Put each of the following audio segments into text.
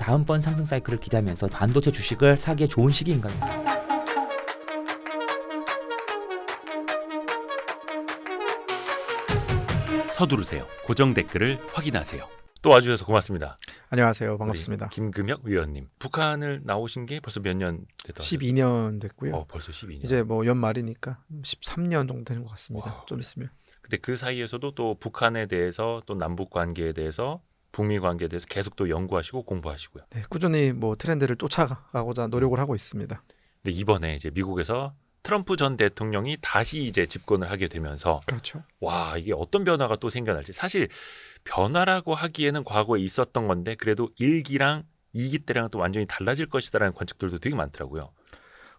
다음번 상승 사이클을 기대하면서 반도체 주식을 사기에 좋은 시기인가요? 서두르세요. 고정 댓글을 확인하세요. 또 와주셔서 고맙습니다. 안녕하세요. 반갑습니다. 김금혁 위원님. 북한을 나오신 게 벌써 몇 년 됐다? 12년 됐고요. 벌써 12년. 이제 뭐 연말이니까 13년 정도 되는 것 같습니다. 와, 좀 있으면. 근데 그 사이에서도 또 북한에 대해서 또 남북 관계에 대해서 북미 관계에 대해서 계속 또 연구하시고 공부하시고요. 네, 꾸준히 뭐 트렌드를 쫓아가고자 노력을 하고 있습니다. 근데 이번에 이제 미국에서 트럼프 전 대통령이 다시 이제 집권을 하게 되면서 그렇죠. 와, 이게 어떤 변화가 또 생겨날지. 사실 변화라고 하기에는 과거에 있었던 건데 그래도 1기랑 2기 때랑은 또 완전히 달라질 것이다라는 관측들도 되게 많더라고요.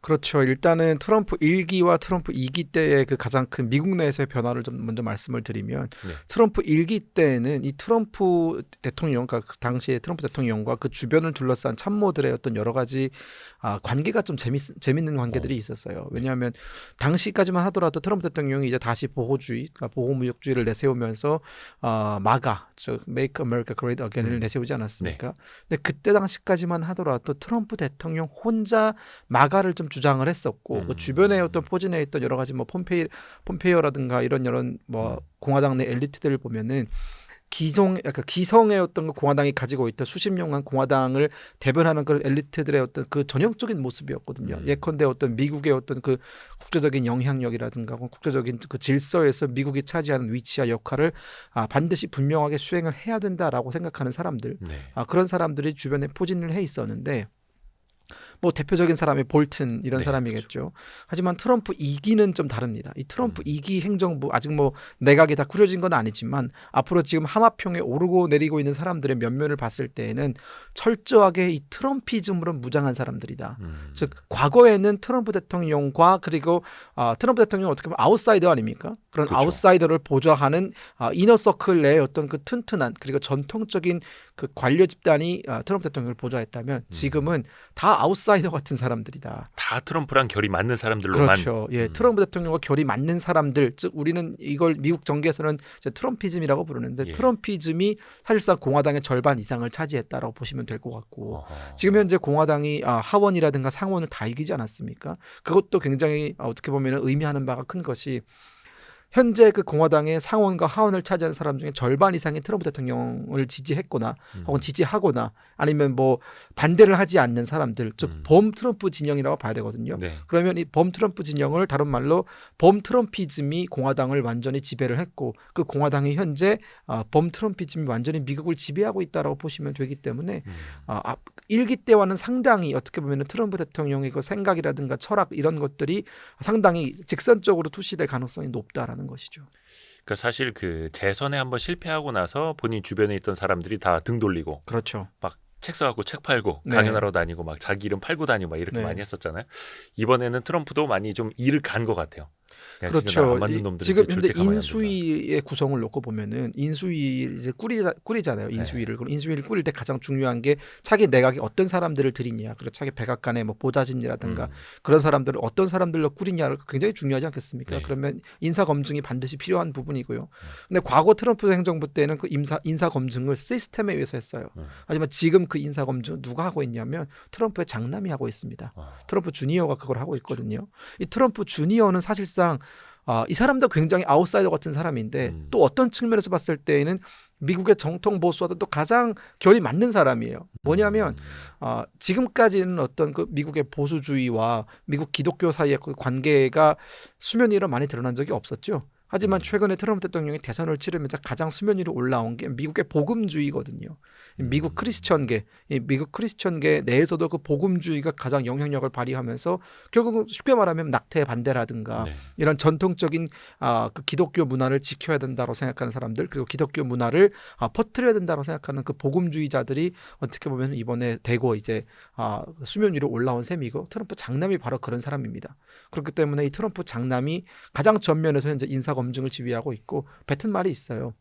그렇죠. 일단은 트럼프 1기와 트럼프 2기 때의 그 가장 큰 미국 내에서의 변화를 좀 먼저 말씀을 드리면 네. 트럼프 1기 때는 이 트럼프 대통령, 그러니까 그 당시에 트럼프 대통령과 그 주변을 둘러싼 참모들의 어떤 여러 가지 관계가 좀 재밌는 관계들이 있었어요. 왜냐하면 당시까지만 하더라도 트럼프 대통령이 이제 다시 보호주의, 그러니까 보호무역주의를 내세우면서 마가, 즉 Make America Great Again을 내세우지 않았습니까? 근데 그때 당시까지만 하더라도 트럼프 대통령 혼자 마가를 좀 주장을 했었고 그 주변에 어떤 포진해 있던 여러 가지 뭐 폼페이오라든가 이런 뭐 공화당 내 엘리트들을 보면은 약간 기성의 어떤 그 공화당이 가지고 있던 수십 년간 공화당을 대변하는 그런 엘리트들의 어떤 그 전형적인 모습이었거든요. 예컨대 어떤 미국의 어떤 그 국제적인 영향력이라든가 국제적인 그 질서에서 미국이 차지하는 위치와 역할을 반드시 분명하게 수행을 해야 된다라고 생각하는 사람들, 그런 사람들이 주변에 포진을 해 있었는데. 뭐 대표적인 사람이 볼튼 이런 사람이겠죠. 그렇죠. 하지만 트럼프 2기는 좀 다릅니다. 이 트럼프 2기 행정부 아직 뭐 내각이 다 꾸려진 건 아니지만 앞으로 지금 하마평에 오르고 내리고 있는 사람들의 면면을 봤을 때에는 철저하게 이 트럼피즘으로 무장한 사람들이다. 즉 과거에는 트럼프 대통령과 그리고 트럼프 대통령은 어떻게 보면 아웃사이더 아닙니까? 그런 그렇죠. 아웃사이더를 보좌하는 이너서클 내의 어떤 그 튼튼한 그리고 전통적인 그 관료 집단이 트럼프 대통령을 보좌했다면 지금은 다 아웃사이더 같은 사람들이다. 다 트럼프랑 결이 맞는 사람들로만. 그렇죠. 예, 트럼프 대통령과 결이 맞는 사람들, 즉 우리는 이걸 미국 정계에서는 이제 트럼피즘이라고 부르는데 트럼피즘이 사실상 공화당의 절반 이상을 차지했다라고 보시면 될 것 같고 지금 현재 공화당이 하원이라든가 상원을 다 이기지 않았습니까? 그것도 굉장히 어떻게 보면 의미하는 바가 큰 것이 현재 그 공화당의 상원과 하원을 차지한 사람 중에 절반 이상이 트럼프 대통령을 지지했거나 혹은 지지하거나 아니면 뭐 반대를 하지 않는 사람들, 즉 범 트럼프 진영이라고 봐야 되거든요. 그러면 이 범 트럼프 진영을 다른 말로 범 트럼피즘이 공화당을 완전히 지배를 했고 그 공화당이 현재 범 트럼피즘이 완전히 미국을 지배하고 있다라고 보시면 되기 때문에 1기 때와는 상당히 어떻게 보면 트럼프 대통령의 그 생각이라든가 철학 이런 것들이 상당히 직선적으로 투시될 가능성이 높다라는 것이죠. 그러니까 사실 그 재선에 한번 실패하고 나서 본인 주변에 있던 사람들이 다 등 돌리고, 그렇죠. 막 책 사갖고 책 팔고 강연하러 다니고 막 자기 이름 팔고 다니고 막 이렇게 많이 했었잖아요. 이번에는 트럼프도 많이 좀 일을 간 것 같아요. 그렇죠. 지금 현재 인수위의 구성을 놓고 보면은 인수위 이제 꾸리잖아요. 인수위를. 그럼 인수위를 꾸릴 때 가장 중요한 게 차기 내각에 어떤 사람들을 들이냐, 그리고 차기 백악관의 뭐 보좌진이라든가 그런 사람들을 어떤 사람들로 꾸리냐가 굉장히 중요하지 않겠습니까? 그러면 인사 검증이 반드시 필요한 부분이고요. 근데 과거 트럼프 행정부 때는 그 인사 검증을 시스템에 의해서 했어요. 하지만 지금 그 인사 검증 누가 하고 있냐면 트럼프의 장남이 하고 있습니다. 트럼프 주니어가 그걸 하고 있거든요. 이 트럼프 주니어는 사실상 이 사람도 굉장히 아웃사이더 같은 사람인데 또 어떤 측면에서 봤을 때에는 미국의 정통 보수와도 또 가장 결이 맞는 사람이에요. 뭐냐면 지금까지는 어떤 그 미국의 보수주의와 미국 기독교 사이의 그 관계가 수면 위로 많이 드러난 적이 없었죠. 하지만 최근에 트럼프 대통령이 대선을 치르면서 가장 수면 위로 올라온 게 미국의 복음주의거든요. 미국 크리스천계 내에서도 그 복음주의가 가장 영향력을 발휘하면서 결국은 쉽게 말하면 낙태에 반대라든가 이런 전통적인 그 기독교 문화를 지켜야 된다고 생각하는 사람들, 그리고 기독교 문화를 퍼뜨려야 된다고 생각하는 그 복음주의자들이 어떻게 보면 이번에 대거 이제 수면 위로 올라온 셈이고 트럼프 장남이 바로 그런 사람입니다. 그렇기 때문에 이 트럼프 장남이 가장 전면에서 현재 인사 검증을 지휘하고 있고 뱉은 말이 있어요.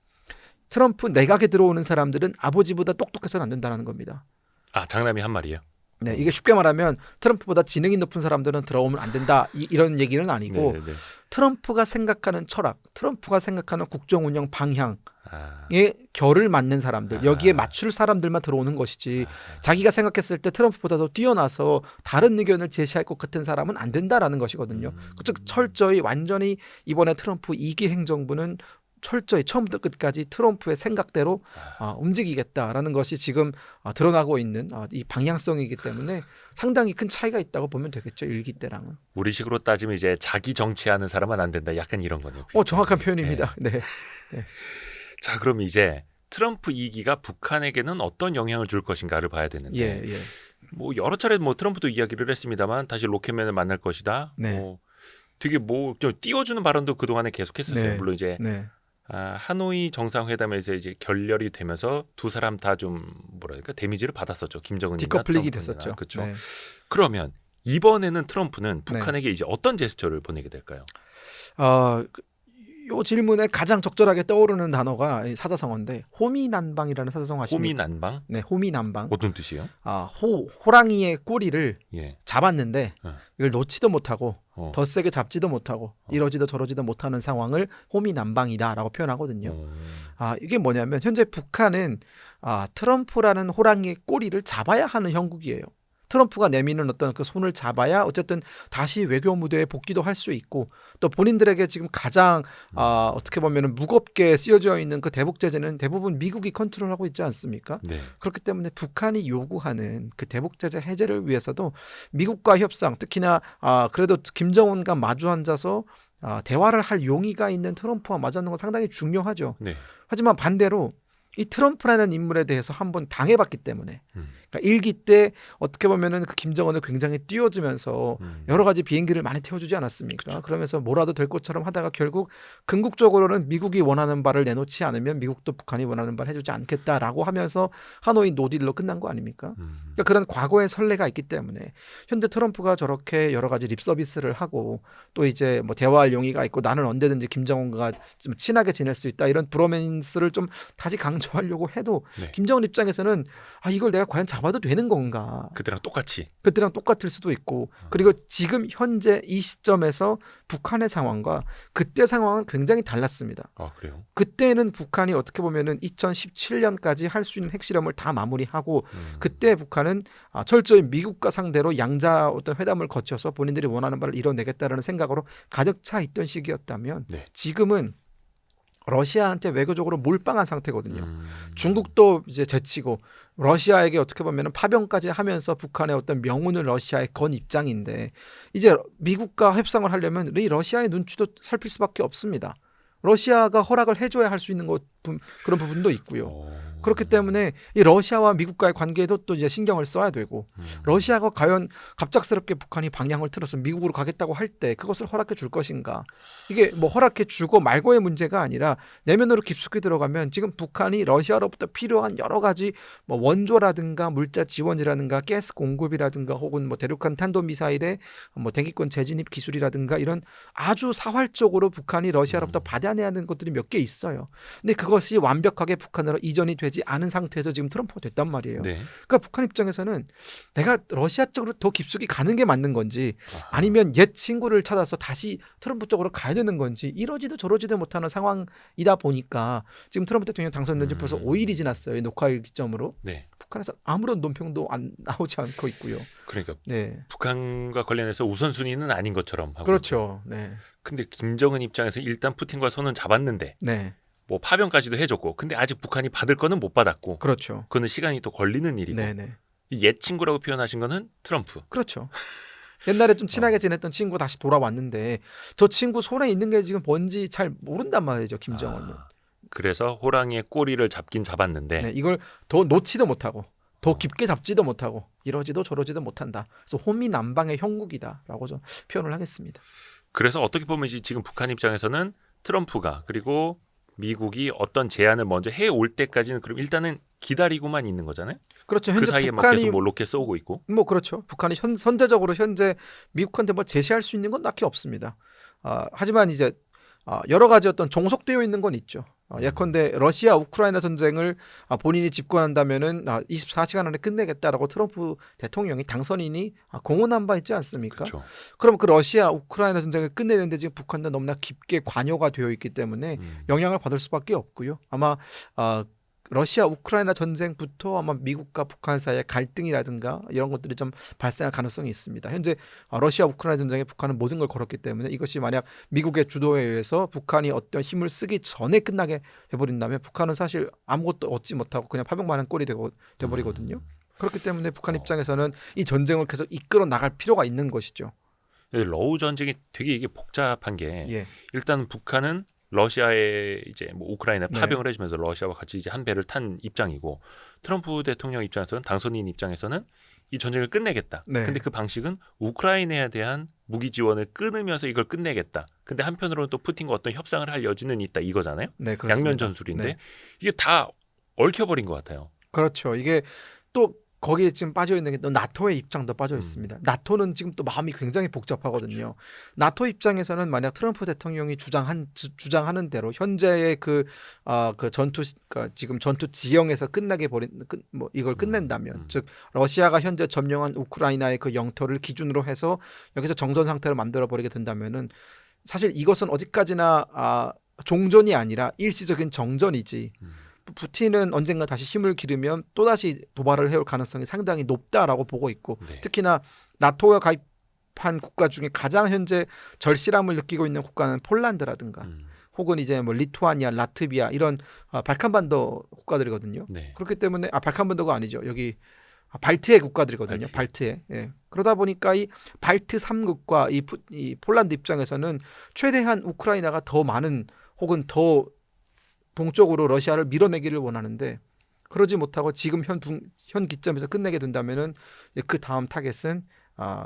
트럼프 내각에 들어오는 사람들은 아버지보다 똑똑해서는 안 된다는 겁니다. 장남이 한 말이에요? 네, 이게 쉽게 말하면 트럼프보다 지능이 높은 사람들은 들어오면 안 된다 이런 얘기는 아니고 네네네. 트럼프가 생각하는 철학, 트럼프가 생각하는 국정 운영 방향에 아, 결을 맞는 사람들, 여기에 아. 맞출 사람들만 들어오는 것이지 자기가 생각했을 때 트럼프보다 더 뛰어나서 다른 의견을 제시할 것 같은 사람은 안 된다라는 것이거든요. 즉 철저히 완전히 이번에 트럼프 2기 행정부는 철저히 처음부터 끝까지 트럼프의 생각대로 움직이겠다라는 것이 지금 드러나고 있는 이 방향성이기 때문에 상당히 큰 차이가 있다고 보면 되겠죠. 1기 때랑은. 우리식으로 따지면 이제 자기 정치하는 사람은 안 된다. 약간 이런 거네요. 정확한 표현입니다. 네. 자, 그럼 이제 트럼프 2기가 북한에게는 어떤 영향을 줄 것인가를 봐야 되는데 예. 뭐 여러 차례 뭐 트럼프도 이야기를 했습니다만 다시 로켓맨을 만날 것이다. 네. 뭐 되게 뭐 좀 띄워주는 발언도 그동안에 계속했었어요. 네. 물론 이제 네. 하노이 정상회담에서 이제 결렬이 되면서 두 사람 다 좀 뭐랄까 데미지를 받았었죠. 김정은이나 디커플링이 트럼프나. 됐었죠. 그렇죠. 네. 그러면 이번에는 트럼프는 북한에게 이제 어떤 제스처를 보내게 될까요? 이 질문에 가장 적절하게 떠오르는 단어가 이 사자성어인데 호미난방이라는 사자성어 아십니까? 호미난방? 네, 호미난방. 어떤 뜻이요? 호랑이의 꼬리를 예. 잡았는데 이걸 놓지도 못하고 어. 더 세게 잡지도 못하고 이러지도 저러지도 못하는 상황을 호미난방이다라고 표현하거든요. 이게 뭐냐면 현재 북한은 트럼프라는 호랑이의 꼬리를 잡아야 하는 형국이에요. 트럼프가 내미는 어떤 그 손을 잡아야 어쨌든 다시 외교 무대에 복귀도 할 수 있고 또 본인들에게 지금 가장 어떻게 보면 무겁게 쓰여져 있는 그 대북 제재는 대부분 미국이 컨트롤하고 있지 않습니까? 네. 그렇기 때문에 북한이 요구하는 그 대북 제재 해제를 위해서도 미국과 협상 특히나 그래도 김정은과 마주 앉아서 대화를 할 용의가 있는 트럼프와 마주 앉는 건 상당히 중요하죠. 네. 하지만 반대로 이 트럼프라는 인물에 대해서 한번 당해봤기 때문에 그러니까 1기 때 어떻게 보면은 그 김정은을 굉장히 띄워주면서 여러 가지 비행기를 많이 태워주지 않았습니까? 그쵸. 그러면서 뭐라도 될 것처럼 하다가 결국 궁극적으로는 미국이 원하는 바를 내놓지 않으면 미국도 북한이 원하는 바를 해주지 않겠다라고 하면서 하노이 노딜로 끝난 거 아닙니까? 그러니까 그런 과거의 선례가 있기 때문에 현재 트럼프가 저렇게 여러 가지 립 서비스를 하고 또 이제 뭐 대화할 용의가 있고 나는 언제든지 김정은과 좀 친하게 지낼 수 있다 이런 브로맨스를 좀 다시 강조하려고 해도 네. 김정은 입장에서는 이걸 내가 과연 잡아도 되는 건가? 그때랑 똑같이. 그때랑 똑같을 수도 있고 그리고 지금 현재 이 시점에서 북한의 상황과 그때 상황은 굉장히 달랐습니다. 그래요? 그때는 북한이 어떻게 보면은 2017년까지 할 수 있는 핵실험을 다 마무리하고 그때 북한은 철저히 미국과 상대로 양자 어떤 회담을 거쳐서 본인들이 원하는 바를 이뤄내겠다라는 생각으로 가득 차 있던 시기였다면 네. 지금은 러시아한테 외교적으로 몰빵한 상태거든요. 중국도 이제 제치고 러시아에게 어떻게 보면 파병까지 하면서 북한의 어떤 명운을 러시아에 건 입장인데 이제 미국과 협상을 하려면 이 러시아의 눈치도 살필 수밖에 없습니다. 러시아가 허락을 해줘야 할 수 있는 그런 부분도 있고요. 그렇기 때문에 이 러시아와 미국과의 관계에도 또 이제 신경을 써야 되고 러시아가 과연 갑작스럽게 북한이 방향을 틀어서 미국으로 가겠다고 할 때 그것을 허락해 줄 것인가? 이게 뭐 허락해 주고 말고의 문제가 아니라 내면으로 깊숙이 들어가면 지금 북한이 러시아로부터 필요한 여러 가지 뭐 원조라든가 물자 지원이라든가 가스 공급이라든가 혹은 뭐 대륙간 탄도미사일의 뭐 대기권 재진입 기술이라든가 이런 아주 사활적으로 북한이 러시아로부터 받아내야 하는 것들이 몇 개 있어요. 근데 그것이 완벽하게 북한으로 이전이 되지 않은 상태에서 지금 트럼프가 됐단 말이에요. 네. 그러니까 북한 입장에서는 내가 러시아 쪽으로 더 깊숙이 가는 게 맞는 건지 아니면 옛 친구를 찾아서 다시 트럼프 쪽으로 가야 되는 건지 이러지도 저러지도 못하는 상황이다 보니까 지금 트럼프 대통령 당선된 지 벌써 5일이 지났어요. 녹화일 기점으로. 네. 북한에서 아무런 논평도 나오지 않고 있고요. 그러니까 네. 북한과 관련해서 우선순위는 아닌 것처럼 하고 그렇죠. 네. 근데 김정은 입장에서 일단 푸틴과 손은 잡았는데 네. 뭐 파병까지도 해줬고 근데 아직 북한이 받을 거는 못 받았고 그렇죠. 그거는 시간이 또 걸리는 일이고 네, 네. 옛 친구라고 표현하신 거는 트럼프. 그렇죠. 옛날에 좀 친하게 지냈던 친구 다시 돌아왔는데 저 친구 손에 있는 게 지금 뭔지 잘 모른단 말이죠. 김정은은. 그래서 호랑이의 꼬리를 잡긴 잡았는데 네, 이걸 더 놓지도 못하고 더 깊게 잡지도 못하고 이러지도 저러지도 못한다. 그래서 호미난방의 형국이다라고 좀 표현을 하겠습니다. 그래서 어떻게 보면 지금 북한 입장에서는 트럼프가 그리고 미국이 어떤 제안을 먼저 해올 때까지는 그럼 일단은 기다리고만 있는 거잖아요. 그렇죠. 그 현재 사이에 뭐 북한이 계속 뭐 로켓 쏘고 있고. 뭐 그렇죠. 북한이 선제적으로 현재 미국한테 뭐 제시할 수 있는 건 딱히 없습니다. 하지만 이제 여러 가지 어떤 종속되어 있는 건 있죠. 예컨대 러시아 우크라이나 전쟁을 본인이 집권한다면은 24시간 안에 끝내겠다라고 트럼프 대통령이 당선인이 공언한 바 있지 않습니까? 그렇죠. 그럼 그 러시아 우크라이나 전쟁을 끝내는데 지금 북한도 너무나 깊게 관여가 되어 있기 때문에 영향을 받을 수밖에 없고요. 아마 러시아 우크라이나 전쟁부터 아마 미국과 북한 사이의 갈등이라든가 이런 것들이 좀 발생할 가능성이 있습니다. 현재 러시아 우크라이나 전쟁에 북한은 모든 걸 걸었기 때문에 이것이 만약 미국의 주도에 의해서 북한이 어떤 힘을 쓰기 전에 끝나게 해버린다면 북한은 사실 아무것도 얻지 못하고 그냥 파병만한 꼴이 돼버리거든요. 그렇기 때문에 북한 입장에서는 이 전쟁을 계속 이끌어 나갈 필요가 있는 것이죠. 러우 전쟁이 되게 이게 복잡한 게 예. 일단 북한은 러시아에 이제 뭐 우크라이나 네. 파병을 해주면서 러시아와 같이 이제 한 배를 탄 입장이고 트럼프 대통령 입장에서는 당선인 입장에서는 이 전쟁을 끝내겠다. 네. 근데 그 방식은 우크라이나에 대한 무기 지원을 끊으면서 이걸 끝내겠다. 근데 한편으로는 또 푸틴과 어떤 협상을 할 여지는 있다 이거잖아요. 네, 그렇습니다. 양면 전술인데 네. 이게 다 얽혀버린 것 같아요. 그렇죠. 이게 또 거기에 지금 빠져 있는 게 또 나토의 입장도 빠져 있습니다. 나토는 지금 또 마음이 굉장히 복잡하거든요. 나토 입장에서는 만약 트럼프 대통령이 주장하는 대로 현재의 그 전투 지금 전투 지형에서 끝나게 이걸 끝낸다면, 즉 러시아가 현재 점령한 우크라이나의 그 영토를 기준으로 해서 여기서 정전 상태를 만들어 버리게 된다면은 사실 이것은 어디까지나 종전이 아니라 일시적인 정전이지. 푸틴은 언젠가 다시 힘을 기르면 또다시 도발을 해올 가능성이 상당히 높다라고 보고 있고 네. 특히나 나토에 가입한 국가 중에 가장 현재 절실함을 느끼고 있는 국가는 폴란드라든가 혹은 이제 뭐 리투아니아, 라트비아 이런 발칸반도 국가들이거든요. 네. 그렇기 때문에 발칸반도가 아니죠. 여기 발트해 국가들이거든요. 발트해. 예. 그러다 보니까 이 발트 3국과 이 폴란드 입장에서는 최대한 우크라이나가 더 많은 혹은 더 동쪽으로 러시아를 밀어내기를 원하는데 그러지 못하고 지금 현 기점에서 끝내게 된다면은 그 다음 타겟은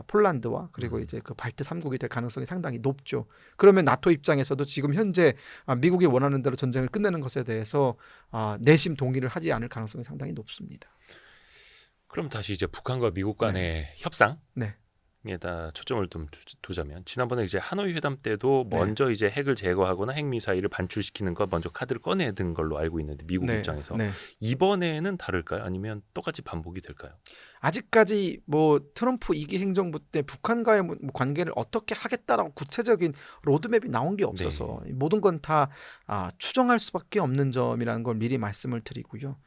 폴란드와 그리고 이제 그 발트 3국이 될 가능성이 상당히 높죠. 그러면 나토 입장에서도 지금 현재 미국이 원하는 대로 전쟁을 끝내는 것에 대해서 내심 동의를 하지 않을 가능성이 상당히 높습니다. 그럼 다시 이제 북한과 미국 간의 협상? 네. 에다 초점을 좀 두자면 지난번에 이제 하노이 회담 때도 네. 먼저 이제 핵을 제거하거나 핵 미사일을 반출시키는 거 먼저 카드를 꺼내든 걸로 알고 있는데 미국 입장에서 이번에는 다를까요? 아니면 똑같이 반복이 될까요? 아직까지 뭐 트럼프 2기 행정부 때 북한과의 뭐 관계를 어떻게 하겠다라고 구체적인 로드맵이 나온 게 없어서 모든 건 다 추정할 수밖에 없는 점이라는 걸 미리 말씀을 드리고요.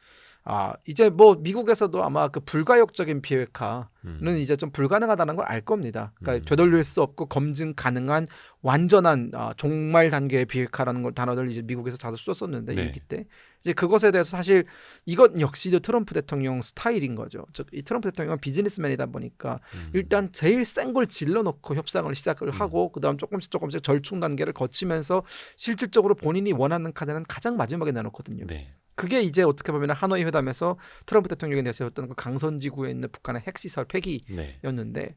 이제 뭐 미국에서도 아마 그 불가역적인 비핵화는 이제 좀 불가능하다는 걸 알 겁니다. 그러니까 되돌릴 수 없고 검증 가능한 완전한 종말 단계의 비핵화라는 걸 단어를 이제 미국에서 자주 썼었는데 일기 때 이제 그것에 대해서 사실 이것 역시도 트럼프 대통령 스타일인 거죠. 즉 이 트럼프 대통령은 비즈니스맨이다 보니까 일단 제일 센 걸 질러놓고 협상을 시작을 하고 그다음 조금씩 절충 단계를 거치면서 실질적으로 본인이 원하는 카드는 가장 마지막에 내놓거든요. 그게 이제 어떻게 보면 하노이 회담에서 트럼프 대통령이 내세웠던 그 강선지구에 있는 북한의 핵시설 폐기였는데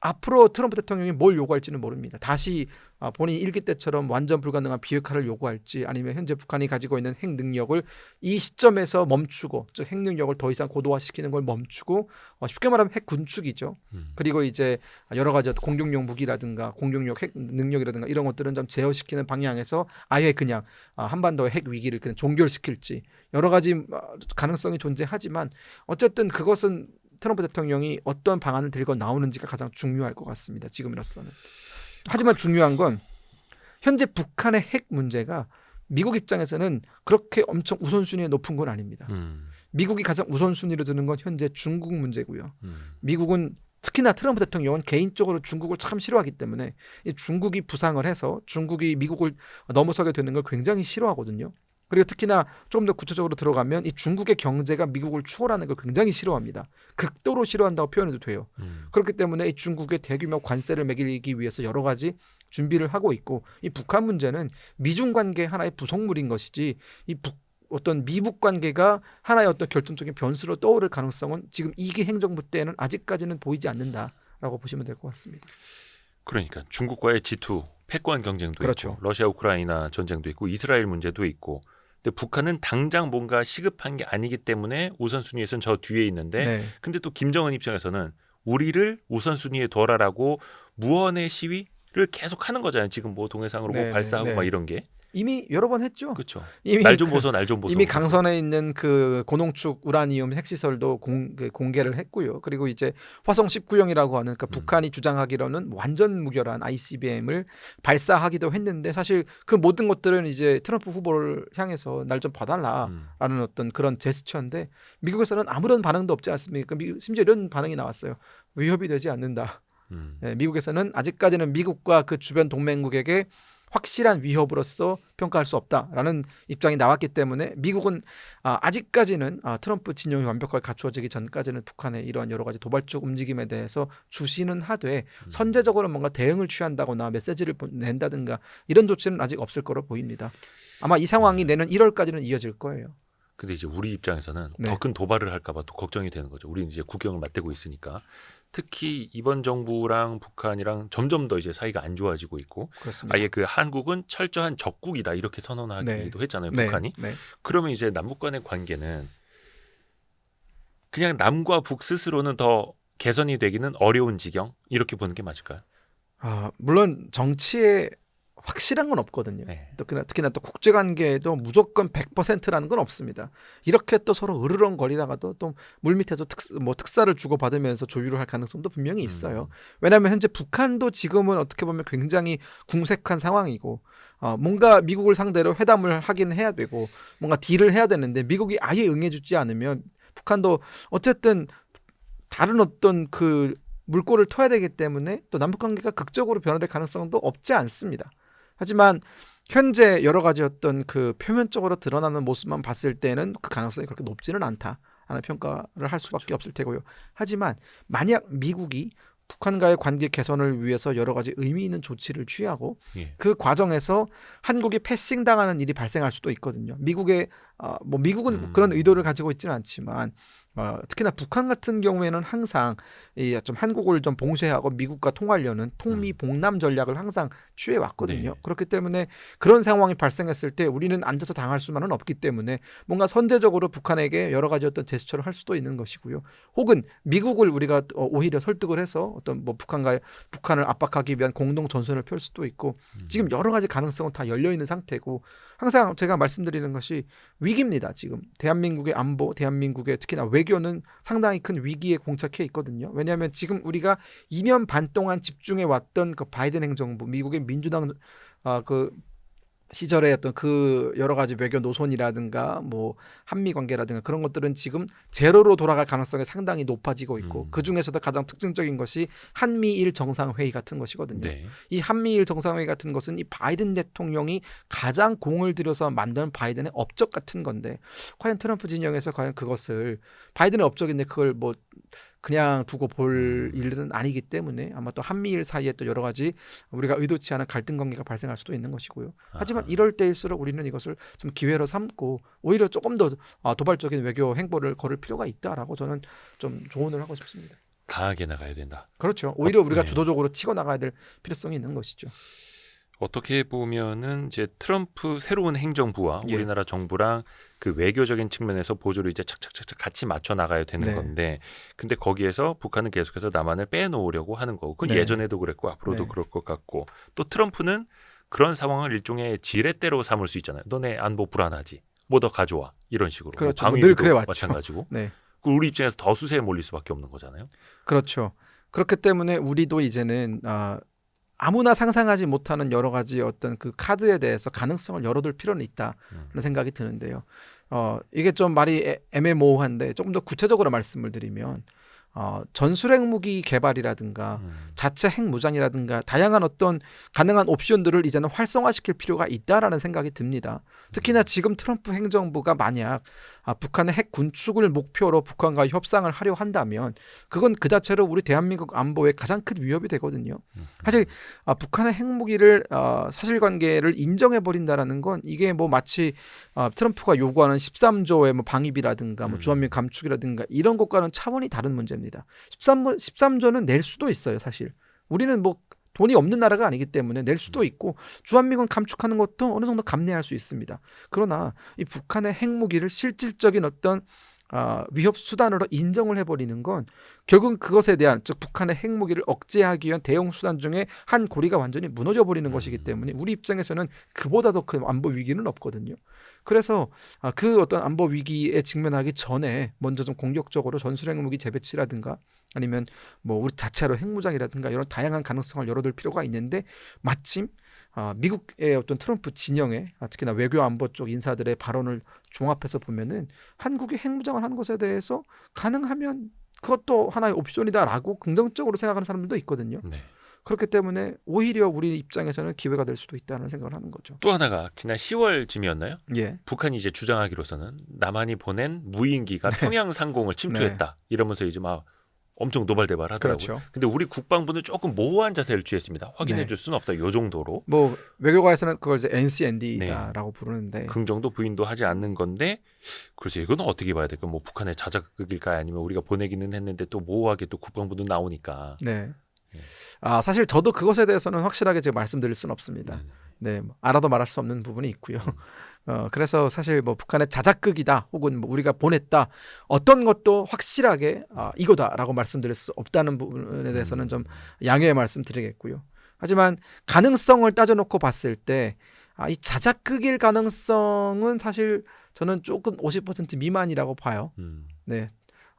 앞으로 트럼프 대통령이 뭘 요구할지는 모릅니다. 다시 본인이 일기 때처럼 완전 불가능한 비핵화를 요구할지 아니면 현재 북한이 가지고 있는 핵 능력을 이 시점에서 멈추고 즉 핵 능력을 더 이상 고도화시키는 걸 멈추고 쉽게 말하면 핵 군축이죠. 그리고 이제 여러 가지 공격용 무기라든가 공격용 핵 능력이라든가 이런 것들은 좀 제어시키는 방향에서 아예 그냥 한반도의 핵 위기를 그냥 종결시킬지 여러 가지 가능성이 존재하지만 어쨌든 그것은 트럼프 대통령이 어떤 방안을 들고 나오는지가 가장 중요할 것 같습니다. 지금으로서는. 하지만 중요한 건 현재 북한의 핵 문제가 미국 입장에서는 그렇게 엄청 우선순위에 높은 건 아닙니다. 미국이 가장 우선순위로 드는 건 현재 중국 문제고요. 미국은 특히나 트럼프 대통령은 개인적으로 중국을 참 싫어하기 때문에 중국이 부상을 해서 중국이 미국을 넘어서게 되는 걸 굉장히 싫어하거든요. 그리고 특히나 조금 더 구체적으로 들어가면 이 중국의 경제가 미국을 추월하는 걸 굉장히 싫어합니다. 극도로 싫어한다고 표현해도 돼요. 그렇기 때문에 이 중국의 대규모 관세를 매기기 위해서 여러 가지 준비를 하고 있고 이 북한 문제는 미중 관계 하나의 부속물인 것이지 어떤 미북 관계가 하나의 어떤 결정적인 변수로 떠오를 가능성은 지금 2기 행정부 때는 아직까지는 보이지 않는다라고 보시면 될 것 같습니다. 그러니까 중국과의 G2 패권 경쟁도 있고 러시아 우크라이나 전쟁도 있고 이스라엘 문제도 있고 근데 북한은 당장 뭔가 시급한 게 아니기 때문에 우선순위에서는 저 뒤에 있는데 근데 또 김정은 입장에서는 우리를 우선순위에 둬라라고 무언의 시위를 계속 하는 거잖아요. 지금 뭐 동해상으로 뭐 발사하고 막 이런 게. 이미 여러 번 했죠. 그렇죠. 이미 날 좀 보소, 날 좀 보소. 이미 강선에 있는 그 고농축 우라니움 핵시설도 공개를 했고요. 그리고 이제 화성 19형이라고 하는 그러니까 북한이 주장하기로는 완전 무결한 ICBM을 발사하기도 했는데 사실 그 모든 것들은 이제 트럼프 후보를 향해서 날 좀 봐달라라는 어떤 그런 제스처인데 미국에서는 아무런 반응도 없지 않습니까? 심지어 이런 반응이 나왔어요. 위협이 되지 않는다. 네, 미국에서는 아직까지는 미국과 그 주변 동맹국에게 확실한 위협으로서 평가할 수 없다라는 입장이 나왔기 때문에 미국은 아직까지는 트럼프 진영이 완벽하게 갖추어지기 전까지는 북한의 이러한 여러 가지 도발적 움직임에 대해서 주시는 하되 선제적으로 뭔가 대응을 취한다거나 메시지를 낸다든가 이런 조치는 아직 없을 거로 보입니다. 아마 이 상황이 내년 1월까지는 이어질 거예요. 근데 이제 우리 입장에서는 네. 더 큰 도발을 할까봐 또 걱정이 되는 거죠. 우리는 이제 국경을 맞대고 있으니까. 특히 이번 정부랑 북한이랑 점점 더 이제 사이가 안 좋아지고 있고, 그렇습니다. 아예 그 한국은 철저한 적국이다 이렇게 선언하기도 네. 했잖아요, 네. 북한이. 네. 그러면 이제 남북 간의 관계는 그냥 남과 북 스스로는 더 개선이 되기는 어려운 지경 이렇게 보는 게 맞을까요? 물론 정치에 확실한 건 없거든요. 네. 특히나 또 국제관계에도 무조건 100%라는 건 없습니다. 이렇게 또 서로 으르렁거리다가도 또 물밑에서 특사를 주고받으면서 조율을 할 가능성도 분명히 있어요. 왜냐하면 현재 북한도 지금은 어떻게 보면 굉장히 궁색한 상황이고 뭔가 미국을 상대로 회담을 하긴 해야 되고 뭔가 딜을 해야 되는데 미국이 아예 응해주지 않으면 북한도 어쨌든 다른 어떤 그 물꼬를 터야 되기 때문에 또 남북관계가 극적으로 변화될 가능성도 없지 않습니다. 하지만 현재 여러 가지 어떤 그 표면적으로 드러나는 모습만 봤을 때는 그 가능성이 그렇게 높지는 않다라는 평가를 할 수밖에 없을 테고요. 하지만 만약 미국이 북한과의 관계 개선을 위해서 여러 가지 의미 있는 조치를 취하고 그 과정에서 한국이 패싱당하는 일이 발생할 수도 있거든요. 미국은 그런 의도를 가지고 있지는 않지만 특히나 북한 같은 경우에는 항상 좀 한국을 좀 봉쇄하고 미국과 통하려는 통미봉남 전략을 항상 취해왔거든요. 네. 그렇기 때문에 그런 상황이 발생했을 때 우리는 앉아서 당할 수만은 없기 때문에 뭔가 선제적으로 북한에게 여러 가지 어떤 제스처를 할 수도 있는 것이고요. 혹은 미국을 우리가 오히려 설득을 해서 어떤 북한을 압박하기 위한 공동 전선을 펼 수도 있고 지금 여러 가지 가능성은 다 열려 있는 상태고 항상 제가 말씀드리는 것이 위기입니다. 지금 대한민국의 안보, 대한민국의 특히나 외교는 상당히 큰 위기에 봉착해 있거든요. 왜냐하면 지금 우리가 2년 반 동안 집중해 왔던 그 바이든 행정부, 미국의 민주당 그 시절의 어떤 그 여러 가지 외교 노선이라든가 뭐 한미 관계라든가 그런 것들은 지금 제로로 돌아갈 가능성이 상당히 높아지고 있고 그 중에서도 가장 특징적인 것이 한미일 정상회의 같은 것이거든요. 네. 이 한미일 정상회의 같은 것은 이 바이든 대통령이 가장 공을 들여서 만든 바이든의 업적 같은 건데 과연 트럼프 진영에서 과연 그것을 바이든의 업적인데 그걸 뭐 그냥 두고 볼 일은 아니기 때문에 아마 또 한미일 사이에 또 여러 가지 우리가 의도치 않은 갈등 관계가 발생할 수도 있는 것이고요. 하지만 이럴 때일수록 우리는 이것을 좀 기회로 삼고 오히려 조금 더 도발적인 외교 행보를 걸을 필요가 있다라고 저는 좀 조언을 하고 싶습니다. 강하게 나가야 된다. 그렇죠. 오히려 우리가 네. 주도적으로 치고 나가야 될 필요성이 있는 것이죠. 어떻게 보면은 이제 트럼프 새로운 행정부와 예. 우리나라 정부랑 그 외교적인 측면에서 보조를 이제 착착착착 같이 맞춰 나가야 되는 네. 건데, 근데 거기에서 북한은 계속해서 남한을 빼놓으려고 하는 거고, 그건 네. 예전에도 그랬고 앞으로도 네. 그럴 것 같고, 또 트럼프는 그런 상황을 일종의 지렛대로 삼을 수 있잖아요. 너네 안보 불안하지? 뭐 더 가져와 이런 식으로. 그렇죠. 방위비도 늘 그래 왔죠. 마찬가지고. 네. 우리 입장에서 더 수세에 몰릴 수밖에 없는 거잖아요. 그렇죠. 그렇기 때문에 우리도 이제는 아무나 상상하지 못하는 여러 가지 어떤 그 카드에 대해서 가능성을 열어둘 필요는 있다는 생각이 드는데요. 이게 좀 말이 애매모호한데 조금 더 구체적으로 말씀을 드리면 전술핵 무기 개발이라든가 자체 핵무장이라든가 다양한 어떤 가능한 옵션들을 이제는 활성화시킬 필요가 있다라는 생각이 듭니다. 특히나 지금 트럼프 행정부가 만약 북한의 핵 군축을 목표로 북한과 협상을 하려 한다면 그건 그 자체로 우리 대한민국 안보에 가장 큰 위협이 되거든요. 사실 북한의 핵무기를 사실관계를 인정해버린다라는 건 이게 뭐 마치 트럼프가 요구하는 13조의 뭐 방위비라든가 뭐 주한미 감축이라든가 이런 것과는 차원이 다른 문제입니다. 13조는 낼 수도 있어요, 사실. 우리는 뭐 돈이 없는 나라가 아니기 때문에 낼 수도 있고 주한미군 감축하는 것도 어느 정도 감내할 수 있습니다. 그러나 이 북한의 핵무기를 실질적인 어떤 위협 수단으로 인정을 해버리는 건 결국은 그것에 대한 즉 북한의 핵무기를 억제하기 위한 대응 수단 중에 한 고리가 완전히 무너져 버리는 것이기 때문에 우리 입장에서는 그보다 더 큰 안보 위기는 없거든요. 그래서 그 어떤 안보 위기에 직면하기 전에 먼저 좀 공격적으로 전술핵 무기 재배치라든가 아니면 뭐 우리 자체로 핵무장이라든가 이런 다양한 가능성을 열어둘 필요가 있는데 마침 미국의 어떤 트럼프 진영의 특히나 외교 안보 쪽 인사들의 발언을 종합해서 보면은 한국이 핵무장을 하는 것에 대해서 가능하면 그것도 하나의 옵션이다라고 긍정적으로 생각하는 사람들도 있거든요. 네. 그렇기 때문에 오히려 우리 입장에서는 기회가 될 수도 있다는 생각을 하는 거죠. 또 하나가 지난 10월쯤이었나요? 예. 북한이 이제 주장하기로서는 남한이 보낸 무인기가 평양 상공을 침투했다. 이러면서 이제 막 엄청 노발대발하더라고요. 그렇죠. 근데 우리 국방부는 조금 모호한 자세를 취했습니다. 확인해 네. 줄 수는 없다. 요 정도로. 뭐 외교가에서는 그걸 이제 NCND다라고 부르는데 긍정도 부인도 하지 않는 건데 그래서 이거는 어떻게 봐야 될까? 뭐 북한의 자작극일까요? 아니면 우리가 보내기는 했는데 또 모호하게 또 국방부도 나오니까. 네. 사실 저도 그것에 대해서는 확실하게 제가 말씀드릴 수는 없습니다. 네, 뭐 알아도 말할 수 없는 부분이 있고요. 그래서 사실 뭐 북한의 자작극이다 혹은 뭐 우리가 보냈다 어떤 것도 확실하게 이거다라고 말씀드릴 수 없다는 부분에 대해서는 좀 양해의 말씀드리겠고요. 하지만 가능성을 따져놓고 봤을 때 이 자작극일 가능성은 사실 저는 조금 50% 미만이라고 봐요. 네,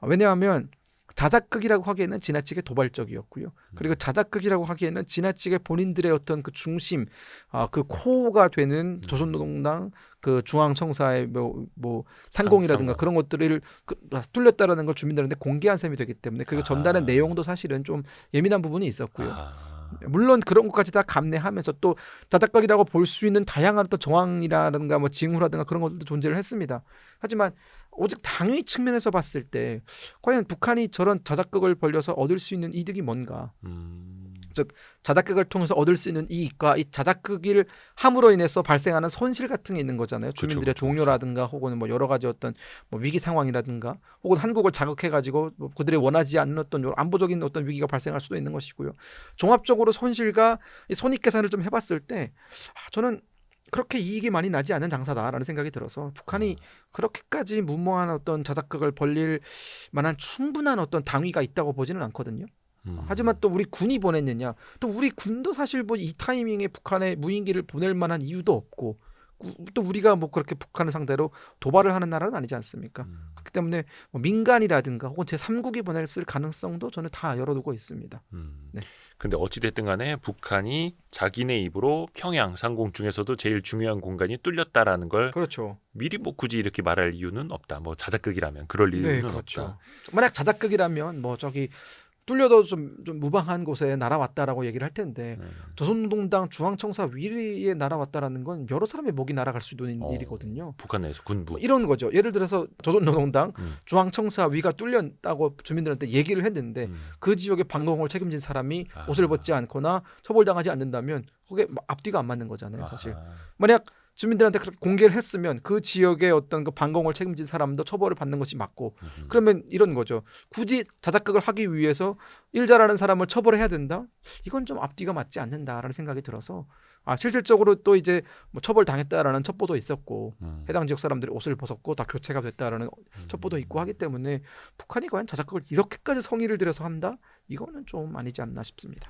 왜냐하면 자작극이라고 하기에는 지나치게 도발적이었고요. 그리고 자작극이라고 하기에는 지나치게 본인들의 어떤 그 중심, 그 코어가 되는 조선노동당 그 중앙청사의 뭐 상공이라든가 그런 것들을 뚫렸다라는 걸 주민들한테 공개한 셈이 되기 때문에 그리고 전달의 내용도 사실은 좀 예민한 부분이 있었고요. 물론 그런 것까지 다 감내하면서 또 자작극이라고 볼 수 있는 다양한 어떤 정황이라든가 뭐 징후라든가 그런 것들도 존재를 했습니다. 하지만 오직 당위 측면에서 봤을 때 과연 북한이 저런 자작극을 벌려서 얻을 수 있는 이득이 뭔가? 즉 자작극을 통해서 얻을 수 있는 이익과 이 자작극을 함으로 인해서 발생하는 손실 같은 게 있는 거잖아요. 주민들의 종료라든가 혹은 뭐 여러 가지 어떤 뭐 위기 상황이라든가 혹은 한국을 자극해가지고 뭐 그들이 원하지 않는 어떤 안보적인 어떤 위기가 발생할 수도 있는 것이고요. 종합적으로 손실과 이 손익 계산을 좀 해봤을 때 저는 그렇게 이익이 많이 나지 않는 장사다라는 생각이 들어서 북한이 그렇게까지 무모한 어떤 자작극을 벌릴 만한 충분한 어떤 당위가 있다고 보지는 않거든요. 하지만 또 우리 군이 보냈느냐? 또 우리 군도 사실 뭐 이 타이밍에 북한에 무인기를 보낼 만한 이유도 없고 또 우리가 뭐 그렇게 북한을 상대로 도발을 하는 나라는 아니지 않습니까? 그렇기 때문에 뭐 민간이라든가 혹은 제3국이 보냈을 가능성도 저는 다 열어두고 있습니다. 네. 근데 어찌됐든 간에 북한이 자기네 입으로 평양 상공 중에서도 제일 중요한 공간이 뚫렸다라는 걸 그렇죠. 미리 뭐 굳이 이렇게 말할 이유는 없다. 뭐 자작극이라면 그럴 이유는 그렇죠. 없다. 만약 자작극이라면 뭐 저기 뚫려도 좀 무방한 곳에 날아왔다라고 얘기를 할 텐데 조선노동당 중앙청사 위에 날아왔다라는 건 여러 사람의 목이 날아갈 수 있는 일이거든요. 북한 내에서 군부. 뭐 이런 거죠. 예를 들어서 조선노동당 중앙청사 위가 뚫렸다고 주민들한테 얘기를 했는데 그 지역의 방공을 책임진 사람이 옷을 벗지 않거나 처벌당하지 않는다면 그게 앞뒤가 안 맞는 거잖아요. 사실. 만약 주민들한테 그렇게 공개를 했으면 그 지역의 어떤 그 방공을 책임진 사람도 처벌을 받는 것이 맞고 그러면 이런 거죠. 굳이 자작극을 하기 위해서 일 잘하는 사람을 처벌해야 된다? 이건 좀 앞뒤가 맞지 않는다라는 생각이 들어서 실질적으로 또 이제 뭐 처벌당했다라는 첩보도 있었고 해당 지역 사람들이 옷을 벗었고 다 교체가 됐다라는 첩보도 있고 하기 때문에 북한이 과연 자작극을 이렇게까지 성의를 들여서 한다? 이거는 좀 아니지 않나 싶습니다.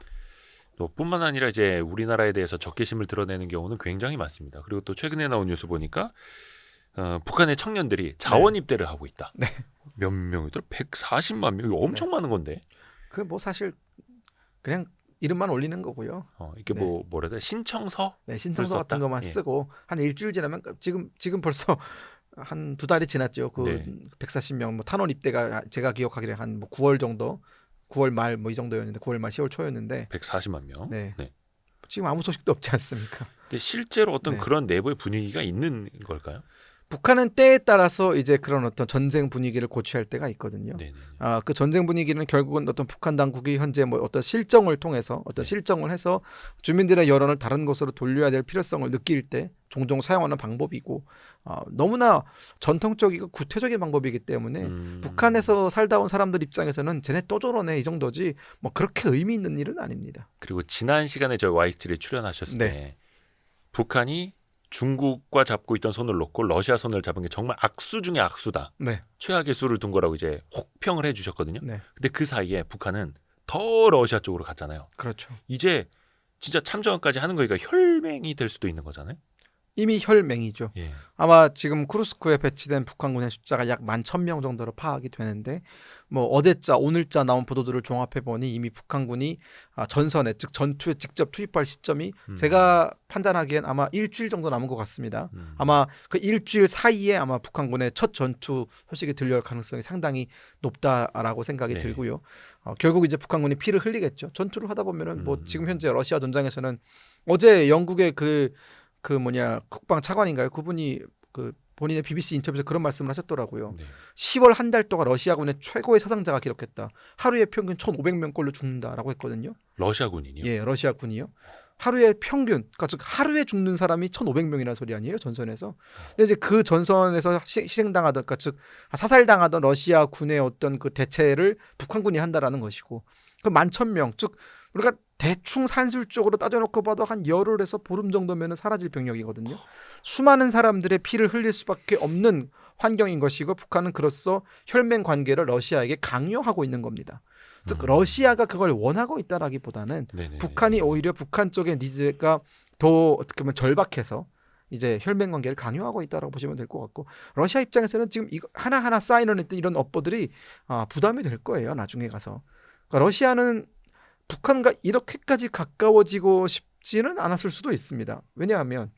또 뿐만 아니라 이제 우리나라에 대해서 적개심을 드러내는 경우는 굉장히 많습니다. 그리고 또 최근에 나온 뉴스 보니까 북한의 청년들이 자원 입대를 하고 있다. 네. 몇 명이더라? 140만 명. 이거 엄청 많은 건데. 그 뭐 사실 그냥 이름만 올리는 거고요. 이게 뭐 뭐라 해야 돼? 신청서? 네, 신청서 같은 것만 쓰고 한 일주일 지나면 지금 벌써 한 2달이 지났죠. 그 140명 뭐 탄원 입대가 제가 기억하기로 한 뭐 9월 정도. 9월 말 뭐 이 정도였는데 9월 말 10월 초였는데 140만 명. 네. 지금 아무 소식도 없지 않습니까? 근데 실제로 어떤 그런 내부의 분위기가 있는 걸까요? 북한은 때에 따라서 이제 그런 어떤 전쟁 분위기를 고취할 때가 있거든요. 그 전쟁 분위기는 결국은 어떤 북한 당국이 현재 뭐 어떤 실정을 통해서 어떤 실정을 해서 주민들의 여론을 다른 곳으로 돌려야 될 필요성을 느낄 때 종종 사용하는 방법이고 너무나 전통적이고 구태적인 방법이기 때문에 북한에서 살다 온 사람들 입장에서는 쟤네 또 저러네 이 정도지 뭐 그렇게 의미 있는 일은 아닙니다. 그리고 지난 시간에 저 YT를 출연하셨을 때 북한이 중국과 잡고 있던 손을 놓고 러시아 손을 잡은 게 정말 악수 중에 악수다. 네. 최악의 수를 둔 거라고 이제 혹평을 해주셨거든요. 네. 근데 그 사이에 북한은 더 러시아 쪽으로 갔잖아요. 그렇죠. 이제 진짜 참전까지 하는 거니까 혈맹이 될 수도 있는 거잖아요. 이미 혈맹이죠. 예. 아마 지금 쿠르스크에 배치된 북한군의 숫자가 약 11,000명 정도로 파악이 되는데 뭐 어제자 오늘자 나온 보도들을 종합해 보니 이미 북한군이 전선에 즉 전투에 직접 투입할 시점이 제가 판단하기엔 아마 일주일 정도 남은 것 같습니다. 아마 그 일주일 사이에 아마 북한군의 첫 전투 소식이 들려올 가능성이 상당히 높다라고 생각이 네. 들고요. 결국 이제 북한군이 피를 흘리겠죠. 전투를 하다 보면은 뭐 지금 현재 러시아 전장에서는 어제 영국의 그 국방 차관인가요? 그분이 그 본인의 BBC 인터뷰에서 그런 말씀을 하셨더라고요. 네. 10월 한 달 동안 러시아군의 최고의 사상자가 기록했다. 하루에 평균 1,500명꼴로 죽는다라고 했거든요. 러시아 군인이요? 예, 러시아 군이요. 하루에 평균, 그러니까 즉 하루에 죽는 사람이 1,500명이라는 소리 아니에요, 전선에서. 근데 이제 그 전선에서 희생당하던, 그러니까 즉 사살당하던 러시아 군의 어떤 그 대체를 북한군이 한다라는 것이고, 그 11,000명, 즉 우리가 대충 산술적으로 따져놓고 봐도 한 열흘에서 보름 정도면 사라질 병력이거든요. 수많은 사람들의 피를 흘릴 수밖에 없는 환경인 것이고 북한은 그로써 혈맹 관계를 러시아에게 강요하고 있는 겁니다. 즉 러시아가 그걸 원하고 있다라기보다는 네네. 북한이 오히려 북한 쪽의 니즈가 더 어떻게 보면 절박해서 이제 혈맹 관계를 강요하고 있다라고 보시면 될 것 같고 러시아 입장에서는 지금 이거 하나하나 쌓이는 이런 업보들이 부담이 될 거예요. 나중에 가서. 그러니까 러시아는 북한과 이렇게까지 가까워지고 싶지는 않았을 수도 있습니다. 왜냐하면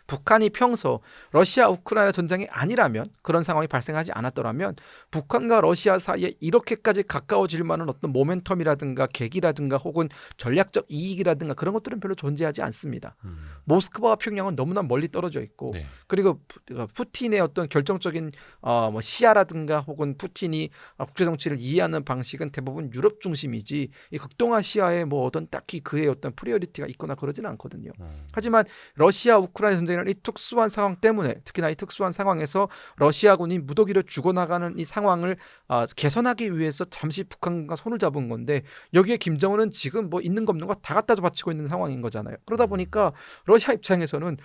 북한이 평소 러시아 우크라이나 전쟁이 아니라면 그런 상황이 발생하지 않았더라면 북한과 러시아 사이에 이렇게까지 가까워질 만한 어떤 모멘텀이라든가 계기라든가 혹은 전략적 이익이라든가 그런 것들은 별로 존재하지 않습니다. 모스크바와 평양은 너무나 멀리 떨어져 있고 네. 그리고 푸틴의 어떤 결정적인 뭐 시야라든가 혹은 푸틴이 국제 정치를 이해하는 방식은 대부분 유럽 중심이지 이 극동아시아에 뭐 어떤 딱히 그의 어떤 프리오리티가 있거나 그러지는 않거든요. 하지만 러시아 우크라이나 전쟁이라는 이 특수한 상황 때문에 특히나 이 특수한 상황에서 러시아군이 무더기로 죽어나가는 이 상황을 개선하기 위해서 잠시 북한과 손을 잡은 건데 여기에 김정은은 지금 뭐 있는 거 없는 거 다 갖다 바치고 있는 상황인 거잖아요. 그러다 보니까 러시아 입장에서는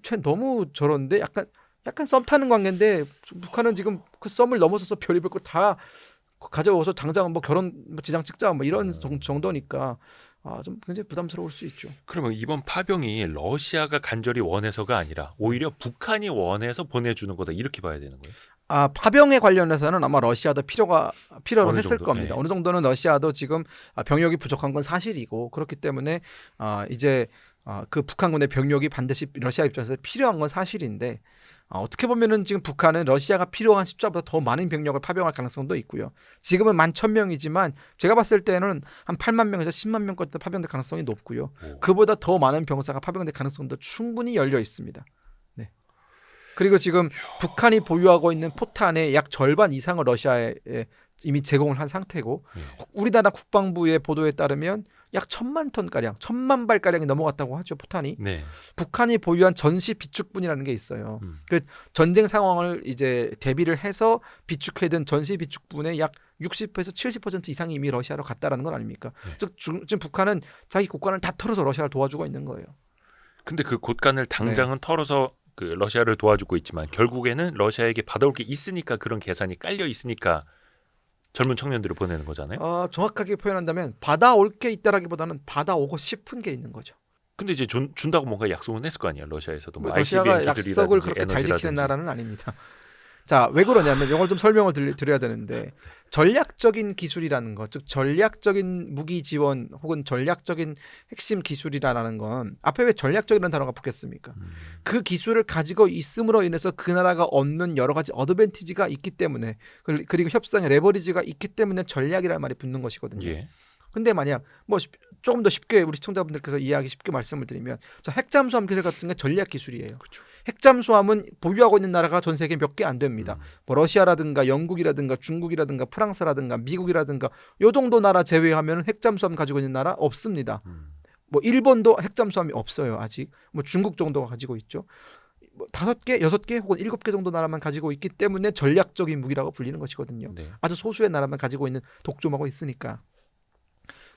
쟤 너무 저런데 약간 썸 타는 관계인데 북한은 지금 그 썸을 넘어서서 별의별 거 다 가져와서 당장 뭐 결혼 지장 찍자 뭐 이런 정도니까 좀 굉장히 부담스러울 수 있죠. 그러면 이번 파병이 러시아가 간절히 원해서가 아니라 오히려 북한이 원해서 보내주는 거다 이렇게 봐야 되는 거예요? 파병에 관련해서는 아마 러시아도 필요를 어느 했을 정도? 겁니다. 네. 어느 정도는 러시아도 지금 병력이 부족한 건 사실이고 그렇기 때문에 이제 그 북한군의 병력이 반드시 러시아 입장에서 필요한 건 사실인데 어떻게 보면은 지금 북한은 러시아가 필요한 숫자보다 더 많은 병력을 파병할 가능성도 있고요. 지금은 11,000명이지만 제가 봤을 때는 한 8만 명에서 10만 명까지 파병될 가능성이 높고요. 그보다 더 많은 병사가 파병될 가능성도 충분히 열려 있습니다. 네. 그리고 지금 북한이 보유하고 있는 포탄의 약 절반 이상을 러시아에 이미 제공을 한 상태고 우리나라 국방부의 보도에 따르면 약 1,000만 톤가량, 1,000만 발가량이 넘어갔다고 하죠, 포탄이. 네. 북한이 보유한 전시 비축분이라는 게 있어요. 그 전쟁 상황을 이제 대비를 해서 비축해둔 전시 비축분의 약 60에서 70% 이상이 이미 러시아로 갔다라는 건 아닙니까? 네. 즉 지금 북한은 자기 곳간을 다 털어서 러시아를 도와주고 있는 거예요. 근데 그 곳간을 당장은 털어서 그 러시아를 도와주고 있지만 결국에는 러시아에게 받아올 게 있으니까 그런 계산이 깔려 있으니까 젊은 청년들을 보내는 거잖아요. 정확하게 표현한다면 받아올 게 있다라기보다는 받아오고 싶은 게 있는 거죠. 근데 이제 준다고 뭔가 약속은 했을 거 아니에요. 러시아에서도 뭐 러시아가 ICBM 기술이라든지 약속을 그렇게 잘 지키는 에너지라든지. 나라는 아닙니다. 자, 왜 그러냐면 이걸 좀 설명을 드려야 되는데 전략적인 기술이라는 것, 즉 전략적인 무기 지원 혹은 전략적인 핵심 기술이라는 건 앞에 왜 전략적이라는 단어가 붙겠습니까? 그 기술을 가지고 있음으로 인해서 그 나라가 얻는 여러 가지 어드밴티지가 있기 때문에 그리고 협상의 레버리지가 있기 때문에 전략이라는 말이 붙는 것이거든요. 예. 근데 만약 뭐 조금 더 쉽게 우리 시청자분들께서 이해하기 쉽게 말씀을 드리면 자, 핵잠수함 기술 같은 게 전략 기술이에요. 그렇죠. 핵잠수함은 보유하고 있는 나라가 전 세계 몇 개 안 됩니다. 뭐 러시아라든가 영국이라든가 중국이라든가 프랑스라든가 미국이라든가 요 정도 나라 제외하면 핵잠수함 가지고 있는 나라 없습니다. 뭐 일본도 핵잠수함이 없어요. 아직. 뭐 중국 정도가 가지고 있죠. 뭐 5개, 6개 혹은 7개 정도 나라만 가지고 있기 때문에 전략적인 무기라고 불리는 것이거든요. 네. 아주 소수의 나라만 가지고 있는 독점하고 있으니까.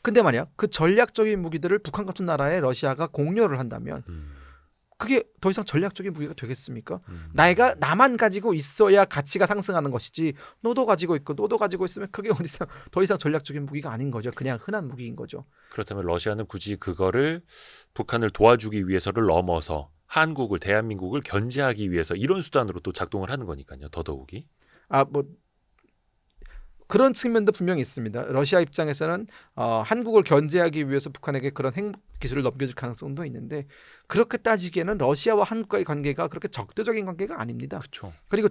근데 만약 그 전략적인 무기들을 북한 같은 나라에 러시아가 공여를 한다면 그게 더 이상 전략적인 무기가 되겠습니까? 나만 가지고 있어야 가치가 상승하는 것이지 너도 가지고 있고 너도 가지고 있으면 그게 어디서 더 이상 전략적인 무기가 아닌 거죠. 그냥 흔한 무기인 거죠. 그렇다면 러시아는 굳이 그거를 북한을 도와주기 위해서를 넘어서 한국을 대한민국을 견제하기 위해서 이런 수단으로 또 작동을 하는 거니까요. 더더욱이. 뭐 그런 측면도 분명히 있습니다. 러시아 입장에서는 한국을 견제하기 위해서 북한에게 그런 핵 기술을 넘겨줄 가능성도 있는데 그렇게 따지기에는 러시아와 한국과의 관계가 그렇게 적대적인 관계가 아닙니다. 그렇죠. 그리고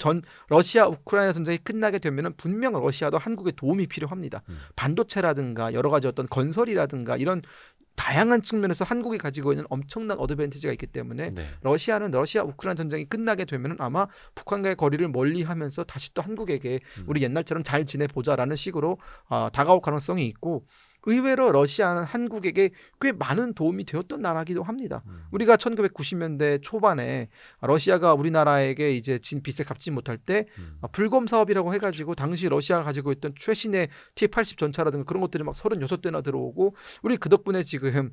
러시아 우크라이나 전쟁이 끝나게 되면은 분명 러시아도 한국의 도움이 필요합니다. 반도체라든가 여러 가지 어떤 건설이라든가 이런 다양한 측면에서 한국이 가지고 있는 엄청난 어드밴티지가 있기 때문에 네. 러시아는 러시아 우크라이나 전쟁이 끝나게 되면 아마 북한과의 거리를 멀리하면서 다시 또 한국에게 우리 옛날처럼 잘 지내보자라는 식으로 다가올 가능성이 있고 의외로 러시아는 한국에게 꽤 많은 도움이 되었던 나라이기도 합니다. 우리가 1990년대 초반에 러시아가 우리나라에게 이제 진 빚을 갚지 못할 때 불검 사업이라고 해가지고 당시 러시아가 가지고 있던 최신의 T-80 전차라든가 그런 것들이 막 36대나 들어오고 우리 그 덕분에 지금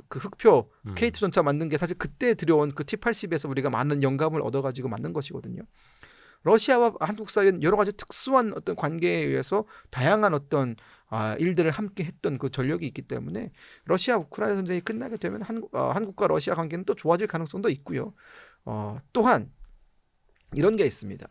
그 흑표 K2 전차 만든 게 사실 그때 들여온 그 T-80에서 우리가 많은 영감을 얻어가지고 만든 것이거든요. 러시아와 한국 사이는 여러 가지 특수한 어떤 관계에 의해서 다양한 어떤 일들을 함께 했던 그 전력이 있기 때문에 러시아 우크라이나 전쟁이 끝나게 되면 한국과 러시아 관계는 또 좋아질 가능성도 있고요. 또한 이런 게 있습니다.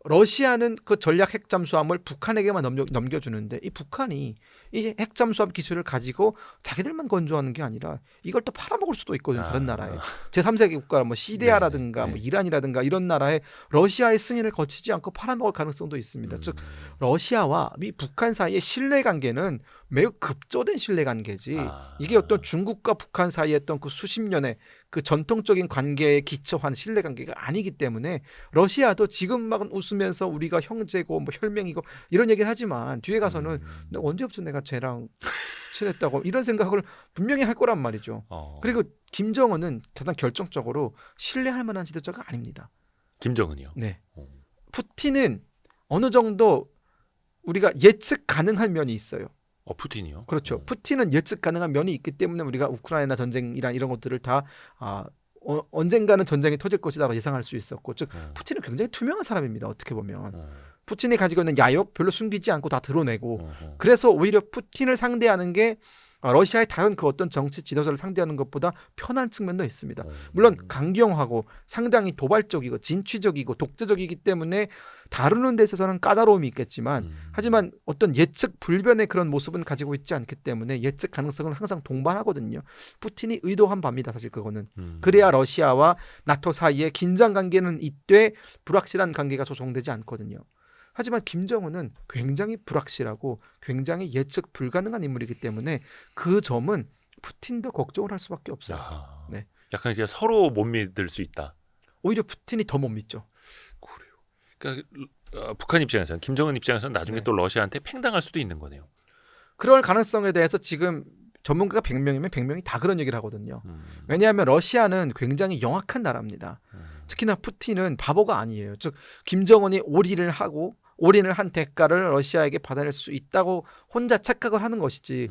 러시아는 그 전략 핵 잠수함을 북한에게만 넘겨주는데 이 북한이 이제 핵 잠수함 기술을 가지고 자기들만 건조하는 게 아니라 이걸 또 팔아먹을 수도 있거든요. 다른 나라에. 제3세계 국가 뭐 시리아라든가 뭐 이란이라든가 이런 나라에 러시아의 승인을 거치지 않고 팔아먹을 가능성도 있습니다. 즉 러시아와 북한 사이의 신뢰관계는 매우 급조된 신뢰관계지 이게 어떤 중국과 북한 사이의 어떤 그 수십 년의 그 전통적인 관계에 기초한 신뢰관계가 아니기 때문에 러시아도 지금 막 웃으면서 우리가 형제고 뭐 혈맹이고 이런 얘기를 하지만 뒤에 가서는 언제부터 내가 쟤랑 친했다고 이런 생각을 분명히 할 거란 말이죠. 그리고 김정은은 가장 결정적으로 신뢰할 만한 지도자가 아닙니다. 김정은이요? 네. 푸틴은 어느 정도 우리가 예측 가능한 면이 있어요. 푸틴이요? 그렇죠. 푸틴은 예측 가능한 면이 있기 때문에 우리가 우크라이나 전쟁이랑 이런 것들을 다 언젠가는 전쟁이 터질 것이라고 예상할 수 있었고, 즉 푸틴은 굉장히 투명한 사람입니다. 어떻게 보면 푸틴이 가지고 있는 야욕 별로 숨기지 않고 다 드러내고, 그래서 오히려 푸틴을 상대하는 게 러시아의 다른 그 어떤 정치 지도자를 상대하는 것보다 편한 측면도 있습니다. 물론 강경하고 상당히 도발적이고 진취적이고 독재적이기 때문에 다루는 데 있어서는 까다로움이 있겠지만 하지만 어떤 예측 불변의 그런 모습은 가지고 있지 않기 때문에 예측 가능성은 항상 동반하거든요. 푸틴이 의도한 바입니다. 사실 그거는. 그래야 러시아와 나토 사이에 긴장 관계는 있되 불확실한 관계가 조성되지 않거든요. 하지만 김정은은 굉장히 불확실하고 굉장히 예측 불가능한 인물이기 때문에 그 점은 푸틴도 걱정을 할 수밖에 없어요. 네. 약간 그냥 서로 못 믿을 수 있다. 오히려 푸틴이 더 못 믿죠. 그래요. 그러니까 북한 입장에서는 김정은 입장에서는 나중에 또 러시아한테 팽당할 수도 있는 거네요. 그럴 가능성에 대해서 지금 전문가가 100명이면 100명이 다 그런 얘기를 하거든요. 왜냐하면 러시아는 굉장히 영악한 나라입니다. 특히나 푸틴은 바보가 아니에요. 즉 김정은이 올인을 한 대가를 러시아에게 받아낼 수 있다고 혼자 착각을 하는 것이지.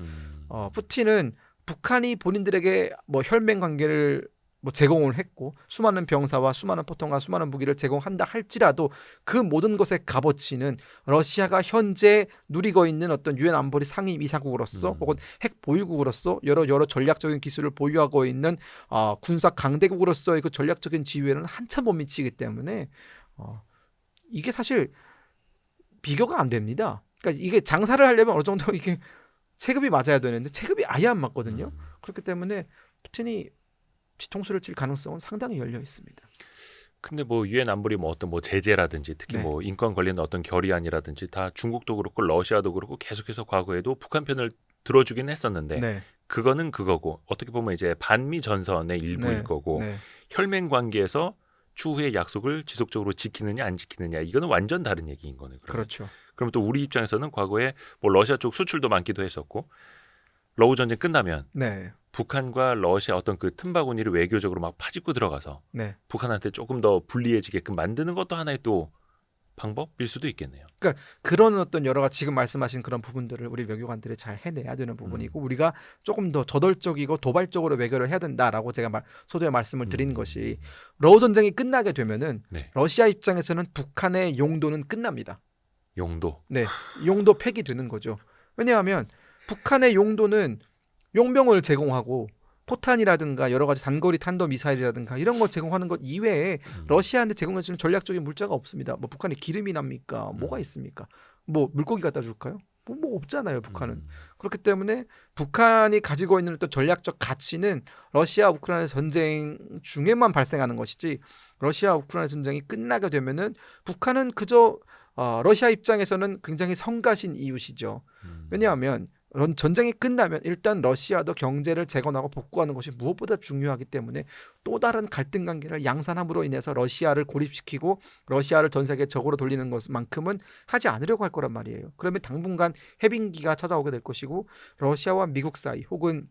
푸틴은 북한이 본인들에게 뭐 혈맹 관계를 뭐 제공을 했고 수많은 병사와 수많은 포통과 수많은 무기를 제공한다 할지라도 그 모든 것의 값어치는 러시아가 현재 누리고 있는 어떤 유엔 안보리 상임 이사국으로서 혹은 핵 보유국으로서 여러 전략적인 기술을 보유하고 있는 군사 강대국으로서의 그 전략적인 지위에는 한참 못 미치기 때문에 이게 사실 비교가 안 됩니다. 그러니까 이게 장사를 하려면 어느 정도 이게 체급이 맞아야 되는데 체급이 아예 안 맞거든요. 그렇기 때문에 푸틴이 뒤통수를 칠 가능성은 상당히 열려 있습니다. 근데 뭐 유엔 안보리 뭐 어떤 뭐 제재라든지 특히 뭐 인권 관련 어떤 결의안이라든지 다 중국도 그렇고 러시아도 그렇고 계속해서 과거에도 북한 편을 들어주긴 했었는데 그거는 그거고 어떻게 보면 이제 반미 전선의 일부일 거고 혈맹 관계에서 추후의 약속을 지속적으로 지키느냐 안 지키느냐 이거는 완전 다른 얘기인 거네요. 그렇죠. 그럼 또 우리 입장에서는 과거에 뭐 러시아 쪽 수출도 많기도 했었고 러우 전쟁 끝나면 북한과 러시아 어떤 그 틈바구니를 외교적으로 막 파짓고 들어가서 북한한테 조금 더 불리해지게끔 만드는 것도 하나의 또 방법일 수도 있겠네요. 그런 어떤 여러 가지 지금 말씀하신 그런 부분들을 우리 외교관들이 잘 해내야 되는 부분이고 우리가 조금 더 저돌적이고 도발적으로 외교를 해야 된다라고 제가 소두에 말씀을 드린 것이 러우 전쟁이 끝나게 되면은 네. 러시아 입장에서는 북한의 용도는 끝납니다. 용도. 네, 용도 폐기되는 거죠. 왜냐하면 북한의 용도는 용병을 제공하고 포탄이라든가 여러 가지 단거리 탄도 미사일이라든가 이런 걸 제공하는 것 이외에 러시아한테 제공해주는 전략적인 물자가 없습니다. 뭐 북한에 기름이 납니까? 뭐가 있습니까? 뭐 물고기 갖다 줄까요? 뭐 없잖아요. 북한은. 그렇기 때문에 북한이 가지고 있는 어떤 전략적 가치는 러시아 우크라이나 전쟁 중에만 발생하는 것이지 러시아 우크라이나 전쟁이 끝나게 되면은 북한은 그저 러시아 입장에서는 굉장히 성가신 이웃이죠. 왜냐하면 전쟁이 끝나면 일단 러시아도 경제를 재건하고 복구하는 것이 무엇보다 중요하기 때문에 또 다른 갈등 관계를 양산함으로 인해서 러시아를 고립시키고 러시아를 전 세계 적으로 돌리는 것만큼은 하지 않으려고 할 거란 말이에요. 그러면 당분간 해빙기가 찾아오게 될 것이고 러시아와 미국 사이 혹은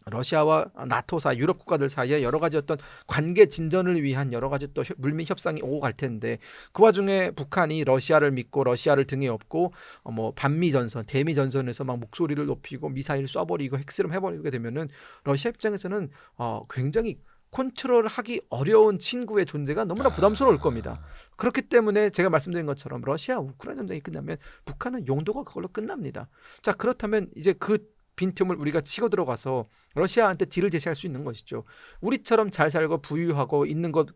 러시아와 나토 사이, 유럽 국가들 사이에 여러 가지 어떤 관계 진전을 위한 여러 가지 또 물밑 협상이 오고 갈 텐데 그 와중에 북한이 러시아를 믿고 러시아를 등에 업고 뭐 반미 전선, 대미 전선에서 막 목소리를 높이고 미사일 쏴버리고 핵실험 해버리게 되면은 러시아 입장에서는 굉장히 컨트롤하기 어려운 친구의 존재가 너무나 부담스러울 겁니다. 그렇기 때문에 제가 말씀드린 것처럼 러시아 우크라이나 전쟁이 끝나면 북한은 용도가 그걸로 끝납니다. 자, 그렇다면 이제 그 빈틈을 우리가 치고 들어가서 러시아한테 딜을 제시할 수 있는 것이죠. 우리처럼 잘 살고 부유하고 있는 것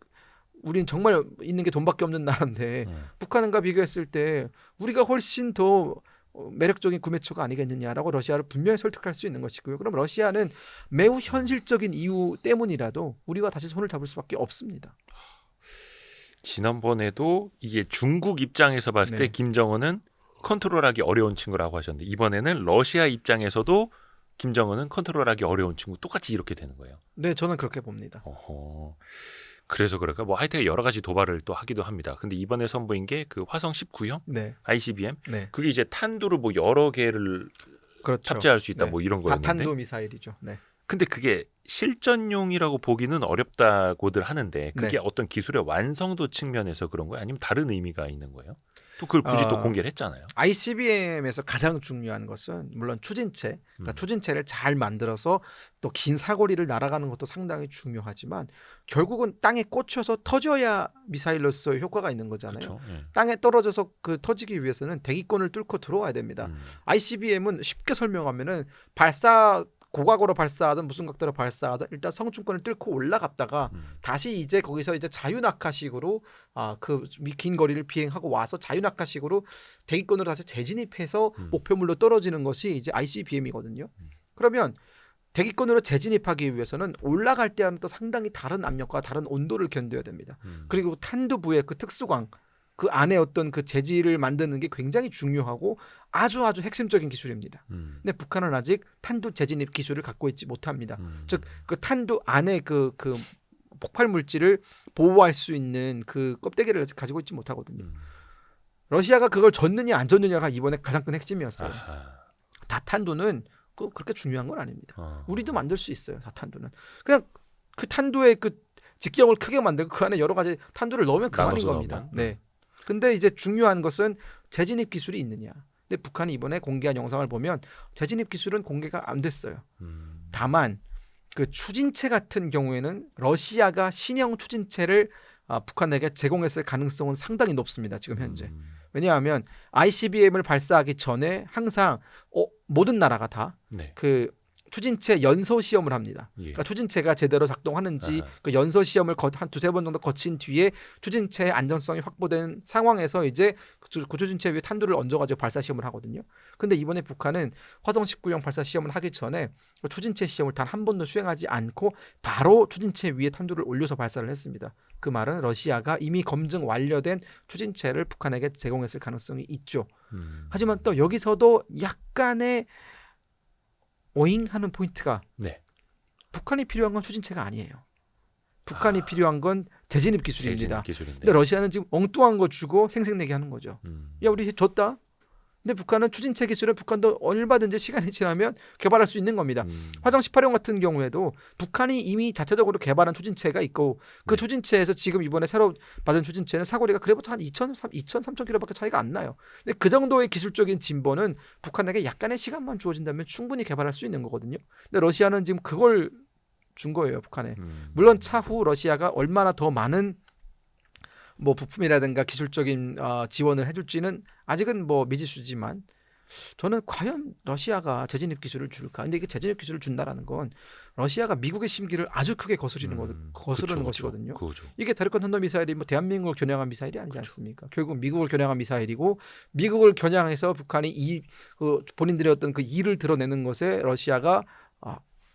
우리는 정말 있는 게 돈밖에 없는 나라인데 북한과 비교했을 때 우리가 훨씬 더 매력적인 구매처가 아니겠느냐라고 러시아를 분명히 설득할 수 있는 것이고요. 그럼 러시아는 매우 현실적인 이유 때문이라도 우리와 다시 손을 잡을 수밖에 없습니다. 지난번에도 이게 중국 입장에서 봤을 때 네. 김정은은 컨트롤하기 어려운 친구라고 하셨는데 이번에는 러시아 입장에서도 김정은은 컨트롤하기 어려운 친구 똑같이 이렇게 되는 거예요. 네, 저는 그렇게 봅니다. 그래서 그럴까? 뭐 하여튼 여러 가지 도발을 또 하기도 합니다. 근데 이번에 선보인 게 그 화성 19형 네, ICBM 네, 그게 이제 탄두를 뭐 여러 개를 그렇죠. 탑재할 수 있다 네. 뭐 이런 거였는데 다탄도 미사일이죠. 네. 근데 그게 실전용이라고 보기는 어렵다고들 하는데 그게 네. 어떤 기술의 완성도 측면에서 그런 거예요? 아니면 다른 의미가 있는 거예요? 또 그걸 굳이 또 공개를 했잖아요. ICBM에서 가장 중요한 것은 물론 추진체, 그러니까 추진체를 잘 만들어서 또 긴 사거리를 날아가는 것도 상당히 중요하지만 결국은 땅에 꽂혀서 터져야 미사일로서의 효과가 있는 거잖아요. 그렇죠. 예. 땅에 떨어져서 그 터지기 위해서는 대기권을 뚫고 들어와야 됩니다. ICBM은 쉽게 설명하면은 고각으로 발사하든 무슨 각도로 발사하든 일단 성층권을 뚫고 올라갔다가 다시 이제 거기서 이제 자유낙하식으로 그 긴 거리를 비행하고 와서 자유낙하식으로 대기권으로 다시 재진입해서 목표물로 떨어지는 것이 이제 ICBM이거든요. 그러면 대기권으로 재진입하기 위해서는 올라갈 때와는 또 상당히 다른 압력과 다른 온도를 견뎌야 됩니다. 그리고 탄두부의 그 특수광 그 안에 어떤 그 재질을 만드는 게 굉장히 중요하고 아주 핵심적인 기술입니다. 근데 북한은 아직 탄두 재진입 기술을 갖고 있지 못합니다. 즉 그 탄두 안에 그 폭발 물질을 보호할 수 있는 그 껍데기를 가지고 있지 못하거든요. 러시아가 그걸 줬느냐 안 줬느냐가 이번에 가장 큰 핵심이었어요. 다탄두는 그렇게 중요한 건 아닙니다. 우리도 만들 수 있어요. 다탄두는 그냥 그 탄두의 그 직경을 크게 만들고 그 안에 여러 가지 탄두를 넣으면 그만인 겁니다. 넣으면. 네. 근데 이제 중요한 것은 재진입 기술이 있느냐. 근데 북한이 이번에 공개한 영상을 보면 재진입 기술은 공개가 안 됐어요. 다만 그 추진체 같은 경우에는 러시아가 신형 추진체를 북한에게 제공했을 가능성은 상당히 높습니다. 지금 현재. 왜냐하면 ICBM을 발사하기 전에 항상 모든 나라가 다 그 추진체 연소 시험을 합니다. 그러니까 추진체가 제대로 작동하는지 그 연소 시험을 한 두세 번 정도 거친 뒤에 추진체의 안전성이 확보된 상황에서 이제 그 추진체 위에 탄두를 얹어가지고 발사 시험을 하거든요. 근데 이번에 북한은 화성 19형 발사 시험을 하기 전에 추진체 시험을 단 한 번도 수행하지 않고 바로 추진체 위에 탄두를 올려서 발사를 했습니다. 그 말은 러시아가 이미 검증 완료된 추진체를 북한에게 제공했을 가능성이 있죠. 하지만 또 여기서도 약간의 오잉하는 포인트가 북한이 필요한 건 추진체가 아니에요. 북한이 필요한 건 재진입 기술입니다. 근데 러시아는 지금 엉뚱한 거 주고 생색내게 하는 거죠. 야, 우리 줬다. 근데 북한은 추진체 기술은 북한도 얼마든지 시간이 지나면 개발할 수 있는 겁니다. 화성 18형 같은 경우에도 북한이 이미 자체적으로 개발한 추진체가 있고 그 네. 추진체에서 지금 이번에 새로 받은 추진체는 사거리가 그래봤자 한 2,000-3,000km밖에 차이가 안 나요. 근데 그 정도의 기술적인 진보는 북한에게 약간의 시간만 주어진다면 충분히 개발할 수 있는 거거든요. 근데 러시아는 지금 그걸 준 거예요, 북한에. 물론 차후 러시아가 얼마나 더 많은 뭐 부품이라든가 기술적인 지원을 해줄지는 아직은 뭐 미지수지만 저는 과연 러시아가 재진입 기술을 줄까? 근데 이게 재진입 기술을 준다라는 건 러시아가 미국의 심기를 아주 크게 거스르는 것이거든요. 그거죠. 이게 다르콘 탄도 미사일이 뭐 대한민국을 겨냥한 미사일이 아니지 않습니까? 결국 미국을 겨냥한 미사일이고 미국을 겨냥해서 북한이 본인들의 어떤 그 이를 드러내는 것에 러시아가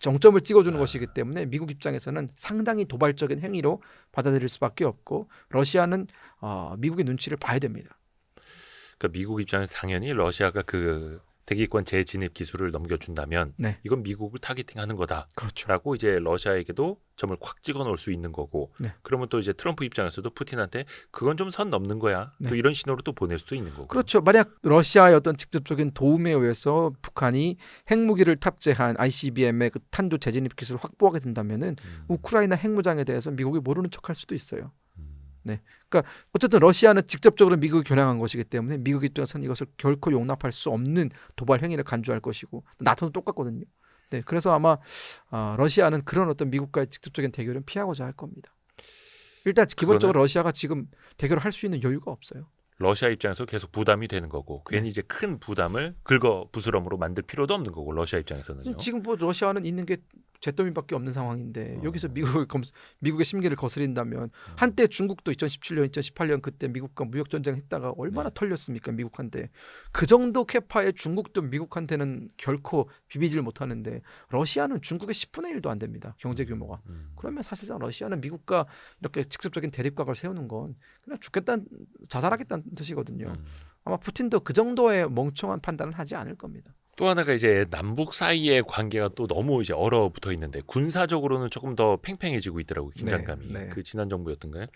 정점을 찍어주는 것이기 때문에 미국 입장에서는 상당히 도발적인 행위로 받아들일 수밖에 없고 러시아는 미국의 눈치를 봐야 됩니다. 그러니까 미국 입장에서 당연히 러시아가 그 대기권 재진입 기술을 넘겨준다면 네. 이건 미국을 타겟팅하는 거다라고 그렇죠. 이제 러시아에게도 점을 콱 찍어놓을 수 있는 거고 네. 그러면 또 이제 트럼프 입장에서도 푸틴한테 그건 좀 선 넘는 거야. 네. 또 이런 신호를 또 보낼 수도 있는 거고. 그렇죠. 만약 러시아의 어떤 직접적인 도움에 의해서 북한이 핵무기를 탑재한 ICBM의 그 탄도 재진입 기술을 확보하게 된다면은 우크라이나 핵무장에 대해서 미국이 모르는 척할 수도 있어요. 그러니까 어쨌든 러시아는 직접적으로 미국을 겨냥한 것이기 때문에 미국 입장에서는 이것을 결코 용납할 수 없는 도발 행위를 간주할 것이고 나토는 똑같거든요. 네, 그래서 아마 러시아는 그런 어떤 미국과의 직접적인 대결은 피하고자 할 겁니다. 일단 기본적으로 러시아가 지금 대결을 할 수 있는 여유가 없어요. 러시아 입장에서 계속 부담이 되는 거고 괜히 이제 큰 부담을 긁어 부스럼으로 만들 필요도 없는 거고 러시아 입장에서는요. 지금 뭐 러시아는 있는 게 잿더미밖에 없는 상황인데 여기서 미국의 심기를 거스린다면 한때 중국도 2017년, 2018년 그때 미국과 무역 전쟁 했다가 얼마나 털렸습니까 미국한테. 그 정도 캐파의 중국도 미국한테는 결코 비비질 못하는데 러시아는 중국의 10분의 1도 안 됩니다. 경제 규모가. 그러면 사실상 러시아는 미국과 이렇게 직접적인 대립각을 세우는 건 그냥 죽겠다는 자살하겠다는 뜻이거든요. 아마 푸틴도 그 정도의 멍청한 판단을 하지 않을 겁니다. 또 하나가 이제 남북 사이의 관계가 또 너무 이제 얼어붙어 있는데 군사적으로는 조금 더 팽팽해지고 있더라고요. 긴장감이. 네. 그 지난 정부였던가요?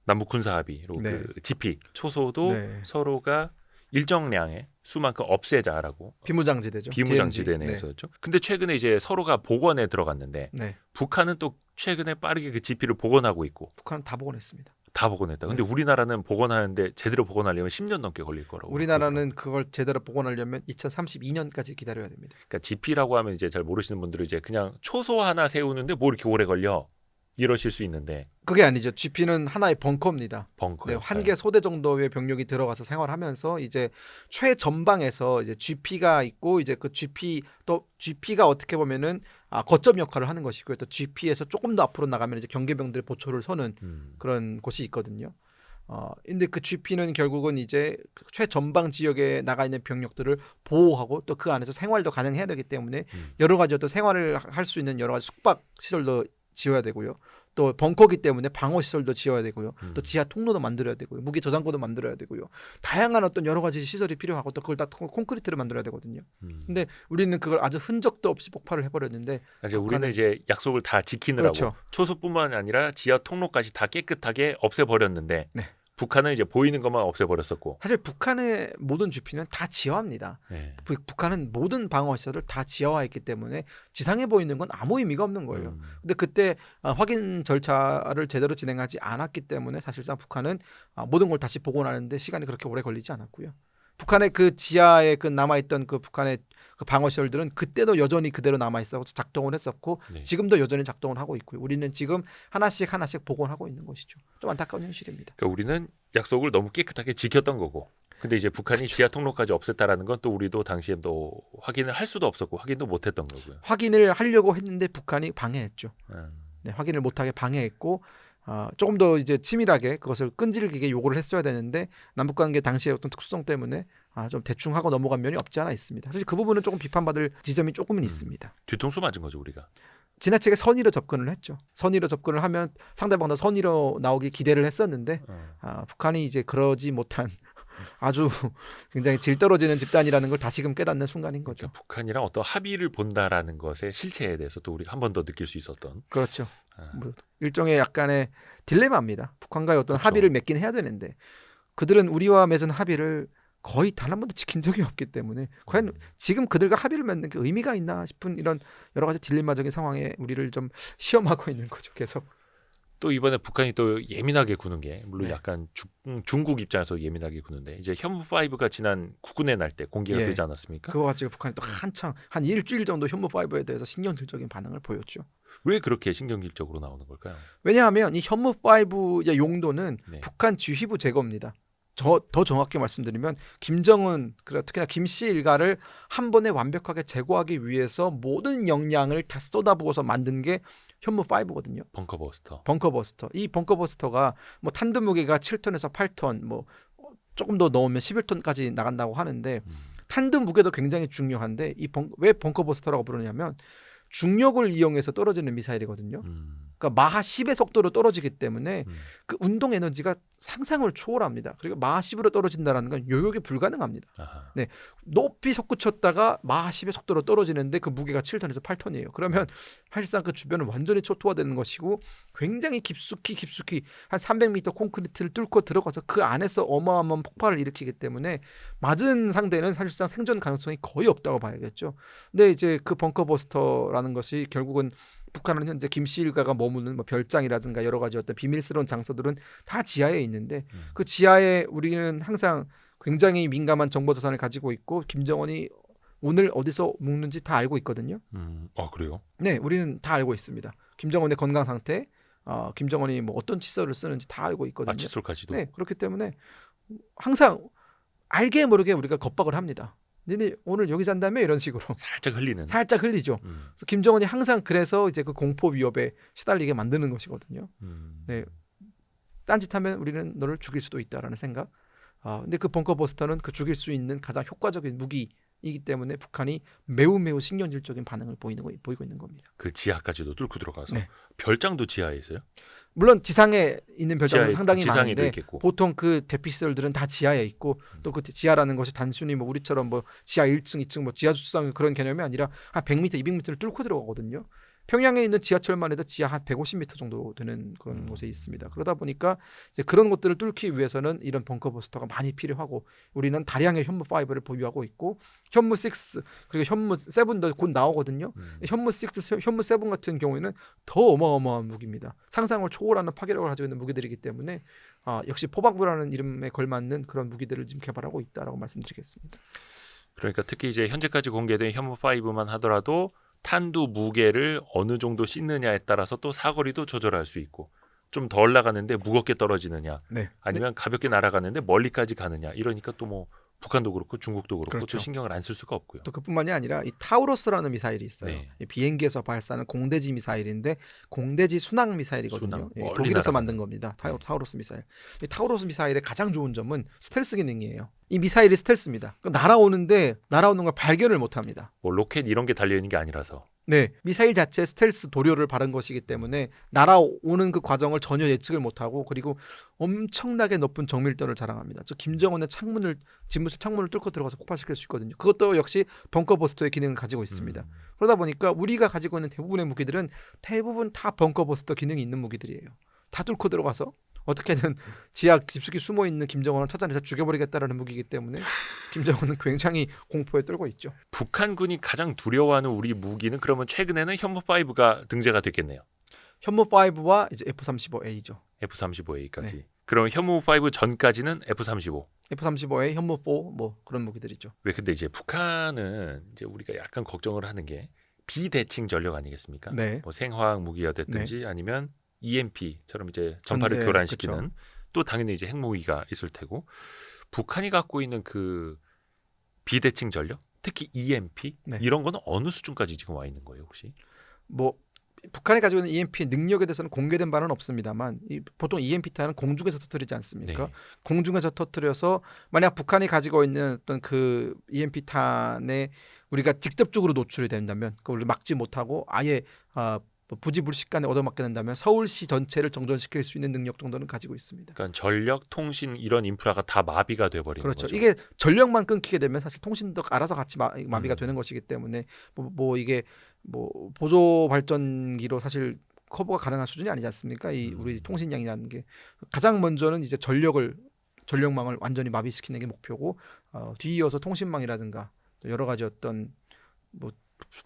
남북 군사 합의로 네. 그 GP 초소도 네. 서로가 일정량의 수만큼 없애자라고 비무장지대죠. 비무장지대 내에서였죠. 근데 최근에 이제 서로가 복원에 들어갔는데 네. 북한은 또 최근에 빠르게 그 GP를 복원하고 있고 북한은 다 복원했습니다. 다 복원했다. 근데 우리나라는 복원하는데 제대로 복원하려면 10년 넘게 걸릴 거라고. 우리나라는 그걸 제대로 복원하려면 2032년까지 기다려야 됩니다. 그러니까 GP라고 하면 이제 잘 모르시는 분들은 이제 그냥 초소 하나 세우는데 뭐 이렇게 오래 걸려 이러실 수 있는데 그게 아니죠. GP는 하나의 벙커입니다. 벙커. 네, 한 개 소대 정도의 병력이 들어가서 생활하면서 이제 최전방에서 이제 GP가 있고 이제 그 GP가 어떻게 보면은 거점 역할을 하는 것이고요. 또 GP에서 조금 더 앞으로 나가면 이제 경계병들의 보초를 서는 그런 곳이 있거든요. 근데 그 GP는 결국은 이제 최전방 지역에 나가 있는 병력들을 보호하고 또 그 안에서 생활도 가능해야 되기 때문에 여러 가지 또 생활을 할 수 있는 여러 가지 숙박 시설도 지어야 되고요. 또 벙커기 때문에 방어 시설도 지어야 되고요. 또 지하 통로도 만들어야 되고요. 무기 저장고도 만들어야 되고요. 다양한 어떤 여러 가지 시설이 필요하고 또 그걸 다 콘크리트를 만들어야 되거든요. 근데 우리는 그걸 아주 흔적도 없이 폭발을 해버렸는데 우리는 이제 약속을 다 지키느라고 그렇죠. 초소뿐만 아니라 지하 통로까지 다 깨끗하게 없애버렸는데 네. 북한은 이제 보이는 것만 없애버렸었고. 사실 북한의 모든 GP는 다 지하화입니다. 네. 북한은 모든 방어 시설을 다 지하화했기 때문에 지상에 보이는 건 아무 의미가 없는 거예요. 근데 그때 확인 절차를 제대로 진행하지 않았기 때문에 사실상 북한은 모든 걸 다시 복원하는데 시간이 그렇게 오래 걸리지 않았고요. 북한의 그 지하에 그 남아있던 그 북한의 그 방어 시설들은 그때도 여전히 그대로 남아있어 작동을 했었고 네. 지금도 여전히 작동을 하고 있고요. 우리는 지금 하나씩 복원하고 있는 것이죠. 좀 안타까운 현실입니다. 그러니까 우리는 약속을 너무 깨끗하게 지켰던 거고. 근데 이제 북한이 그렇죠. 지하 통로까지 없앴다라는 건 또 우리도 당시에 또 확인을 할 수도 없었고 확인도 못했던 거고요. 확인을 하려고 했는데 북한이 방해했죠. 네, 확인을 못하게 방해했고 조금 더 이제 치밀하게 그것을 끈질기게 요구를 했어야 되는데 남북관계 당시의 어떤 특수성 때문에 좀 대충 하고 넘어간 면이 없지 않아 있습니다. 사실 그 부분은 조금 비판받을 지점이 조금은 있습니다. 뒤통수 맞은 거죠 우리가. 지나치게 선의로 접근을 했죠. 선의로 접근을 하면 상대방도 선의로 나오기 기대를 했었는데 북한이 이제 그러지 못한 아주 굉장히 질 떨어지는 집단이라는 걸 다시금 깨닫는 순간인 거죠. 그러니까 북한이랑 어떤 합의를 본다라는 것의 실체에 대해서 또 우리가 한 번 더 느낄 수 있었던. 그렇죠. 뭐 일종의 약간의 딜레마입니다. 북한과의 어떤 그렇죠. 합의를 맺긴 해야 되는데 그들은 우리와 맺은 합의를 거의 단 한 번도 지킨 적이 없기 때문에 과연 지금 그들과 합의를 맺는 게 의미가 있나 싶은 이런 여러 가지 딜레마적인 상황에 우리를 좀 시험하고 있는 거죠. 계속. 또 이번에 북한이 또 예민하게 구는 게 물론 네. 약간 중국 입장에서 예민하게 구는데 이제 현무5가 지난 국군의 날 때 공개가 예. 되지 않았습니까? 그거 가지고 북한이 또 한창 한 일주일 정도 현무5에 대해서 신경질적인 반응을 보였죠. 왜 그렇게 신경질적으로 나오는 걸까요? 왜냐하면 이 현무5의 용도는 네. 북한 지휘부 제거입니다. 더 정확히 말씀드리면 김정은 특히나 김씨 일가를 한 번에 완벽하게 제거하기 위해서 모든 역량을 다 쏟아부어서 만든 게 현무5거든요. 벙커버스터. 벙커버스터. 이 벙커버스터가 뭐 탄두 무게가 7톤에서 8톤, 뭐 조금 더 넣으면 11톤까지 나간다고 하는데 탄두 무게도 굉장히 중요한데 왜 벙커버스터라고 부르냐면 중력을 이용해서 떨어지는 미사일이거든요. 그러니까 마하 10의 속도로 떨어지기 때문에 그 운동 에너지가 상상을 초월합니다. 그리고 마하 10으로 떨어진다는 건 요격이 불가능합니다. 아하. 네, 높이 솟구쳤다가 마하 10의 속도로 떨어지는데 그 무게가 7톤에서 8톤이에요. 그러면 사실상 그 주변은 완전히 초토화되는 것이고 굉장히 깊숙이 한 300m 콘크리트를 뚫고 들어가서 그 안에서 어마어마한 폭발을 일으키기 때문에 맞은 상대는 사실상 생존 가능성이 거의 없다고 봐야겠죠. 근데 이제 그 벙커버스터라는 것이 결국은 북한은 현재 김씨 일가가 머무는 뭐 별장이라든가 여러 가지 어떤 비밀스러운 장소들은 다 지하에 있는데 그 지하에 우리는 항상 굉장히 민감한 정보 자산을 가지고 있고 김정은이 오늘 어디서 묵는지 다 알고 있거든요. 그래요? 네, 우리는 다 알고 있습니다. 김정은의 건강 상태, 김정은이 뭐 어떤 칫솔을 쓰는지 다 알고 있거든요. 칫솔까지도. 네, 그렇기 때문에 항상 알게 모르게 우리가 겁박을 합니다. 니네 오늘 여기 잔다며 이런 식으로 살짝 흘리는. 살짝 흘리죠. 그래서 김정은이 항상 그래서 이제 그 공포 위협에 시달리게 만드는 것이거든요. 네, 딴짓하면 우리는 너를 죽일 수도 있다라는 생각. 근데 그 벙커버스터는 그 죽일 수 있는 가장 효과적인 무기이기 때문에 북한이 매우 신경질적인 반응을 보이고 있는 겁니다. 그 지하까지도 뚫고 들어가서. 네. 별장도 지하에 있어요? 물론 지상에 있는 별장은 상당히 지상에도 많은데 있겠고. 보통 그 대피시설들은 다 지하에 있고 또 그 지하라는 것이 단순히 뭐 우리처럼 뭐 지하 1층, 2층 뭐 지하 주차장 그런 개념이 아니라 한 100m, 200m를 뚫고 들어가거든요. 평양에 있는 지하철만 해도 지하 한 150m 정도 되는 그런 곳에 있습니다. 그러다 보니까 이제 그런 것들을 뚫기 위해서는 이런 벙커버스터가 많이 필요하고 우리는 다량의 현무5를 보유하고 있고 현무6 그리고 현무7도 곧 나오거든요. 현무6, 현무7 같은 경우에는 더 어마어마한 무기입니다. 상상을 초월하는 파괴력을 가지고 있는 무기들이기 때문에 역시 포박부라는 이름에 걸맞는 그런 무기들을 지금 개발하고 있다라고 말씀드리겠습니다. 그러니까 특히 이제 현재까지 공개된 현무5만 하더라도 탄두 무게를 어느 정도 싣느냐에 따라서 또 사거리도 조절할 수 있고 좀 덜 나가는데 무겁게 떨어지느냐 네. 아니면 가볍게 날아가는데 멀리까지 가느냐 이러니까 또 뭐 북한도 그렇고 중국도 그렇고 그렇죠. 또 신경을 안 쓸 수가 없고요. 또 그뿐만이 아니라 이 타우로스라는 미사일이 있어요. 네. 이 비행기에서 발사하는 공대지 미사일인데 공대지 순항 미사일이거든요. 순항, 예, 멀리 독일에서 날아가는. 만든 겁니다. 타우로스 미사일. 이 타우로스 미사일의 가장 좋은 점은 스텔스 기능이에요. 이 미사일이 스텔스입니다. 날아오는 걸 발견을 못합니다. 뭐 로켓 이런 게 달려 있는 게 아니라서. 네, 미사일 자체에 스텔스 도료를 바른 것이기 때문에 날아오는 그 과정을 전혀 예측을 못하고 그리고 엄청나게 높은 정밀도를 자랑합니다. 저 김정은의 집무실 창문을 뚫고 들어가서 폭발시킬 수 있거든요. 그것도 역시 벙커버스터의 기능을 가지고 있습니다. 그러다 보니까 우리가 가지고 있는 대부분의 무기들은 대부분 다 벙커버스터 기능이 있는 무기들이에요. 다 뚫고 들어가서 어떻게든 지하 깊숙이 숨어있는 김정은을 찾아내서 죽여버리겠다라는 무기이기 때문에 김정은은 굉장히 공포에 떨고 있죠. 북한군이 가장 두려워하는 우리 무기는 그러면 최근에는 현무5가 등재가 됐겠네요. 현무5와 이제 F-35A죠. F-35A까지. 네. 그럼 현무5 전까지는 F-35. F-35A, 현무4 뭐 그런 무기들이죠. 왜 근데 이제 북한은 이제 우리가 약간 걱정을 하는 게 비대칭 전력 아니겠습니까? 네. 뭐 생화학 무기였든지 아니면 EMP처럼 이제 전파를 네, 교란시키는 그렇죠. 또 당연히 이제 핵무기가 있을 테고 북한이 갖고 있는 그 비대칭 전력, 특히 EMP 네. 이런 거는 어느 수준까지 지금 와 있는 거예요, 혹시? 뭐 북한이 가지고 있는 EMP 능력에 대해서는 공개된 바는 없습니다만 보통 EMP탄은 공중에서 터뜨리지 않습니까? 네. 공중에서 터뜨려서 만약 북한이 가지고 있는 어떤 그 EMP탄에 우리가 직접적으로 노출이 된다면 그걸 막지 못하고 아예 부지불식간에 얻어맞게 된다면 서울시 전체를 정전시킬 수 있는 능력 정도는 가지고 있습니다. 그러니까 전력, 통신 이런 인프라가 다 마비가 돼버리는 그렇죠. 거죠. 이게 전력만 끊기게 되면 사실 통신도 알아서 같이 마비가 되는 것이기 때문에 뭐 이게 뭐 보조 발전기로 사실 커버가 가능한 수준이 아니지 않습니까? 이 우리 통신량이라는 게 가장 먼저는 이제 전력을 전력망을 완전히 마비시키는 게 목표고 뒤이어서 통신망이라든가 여러 가지 어떤 뭐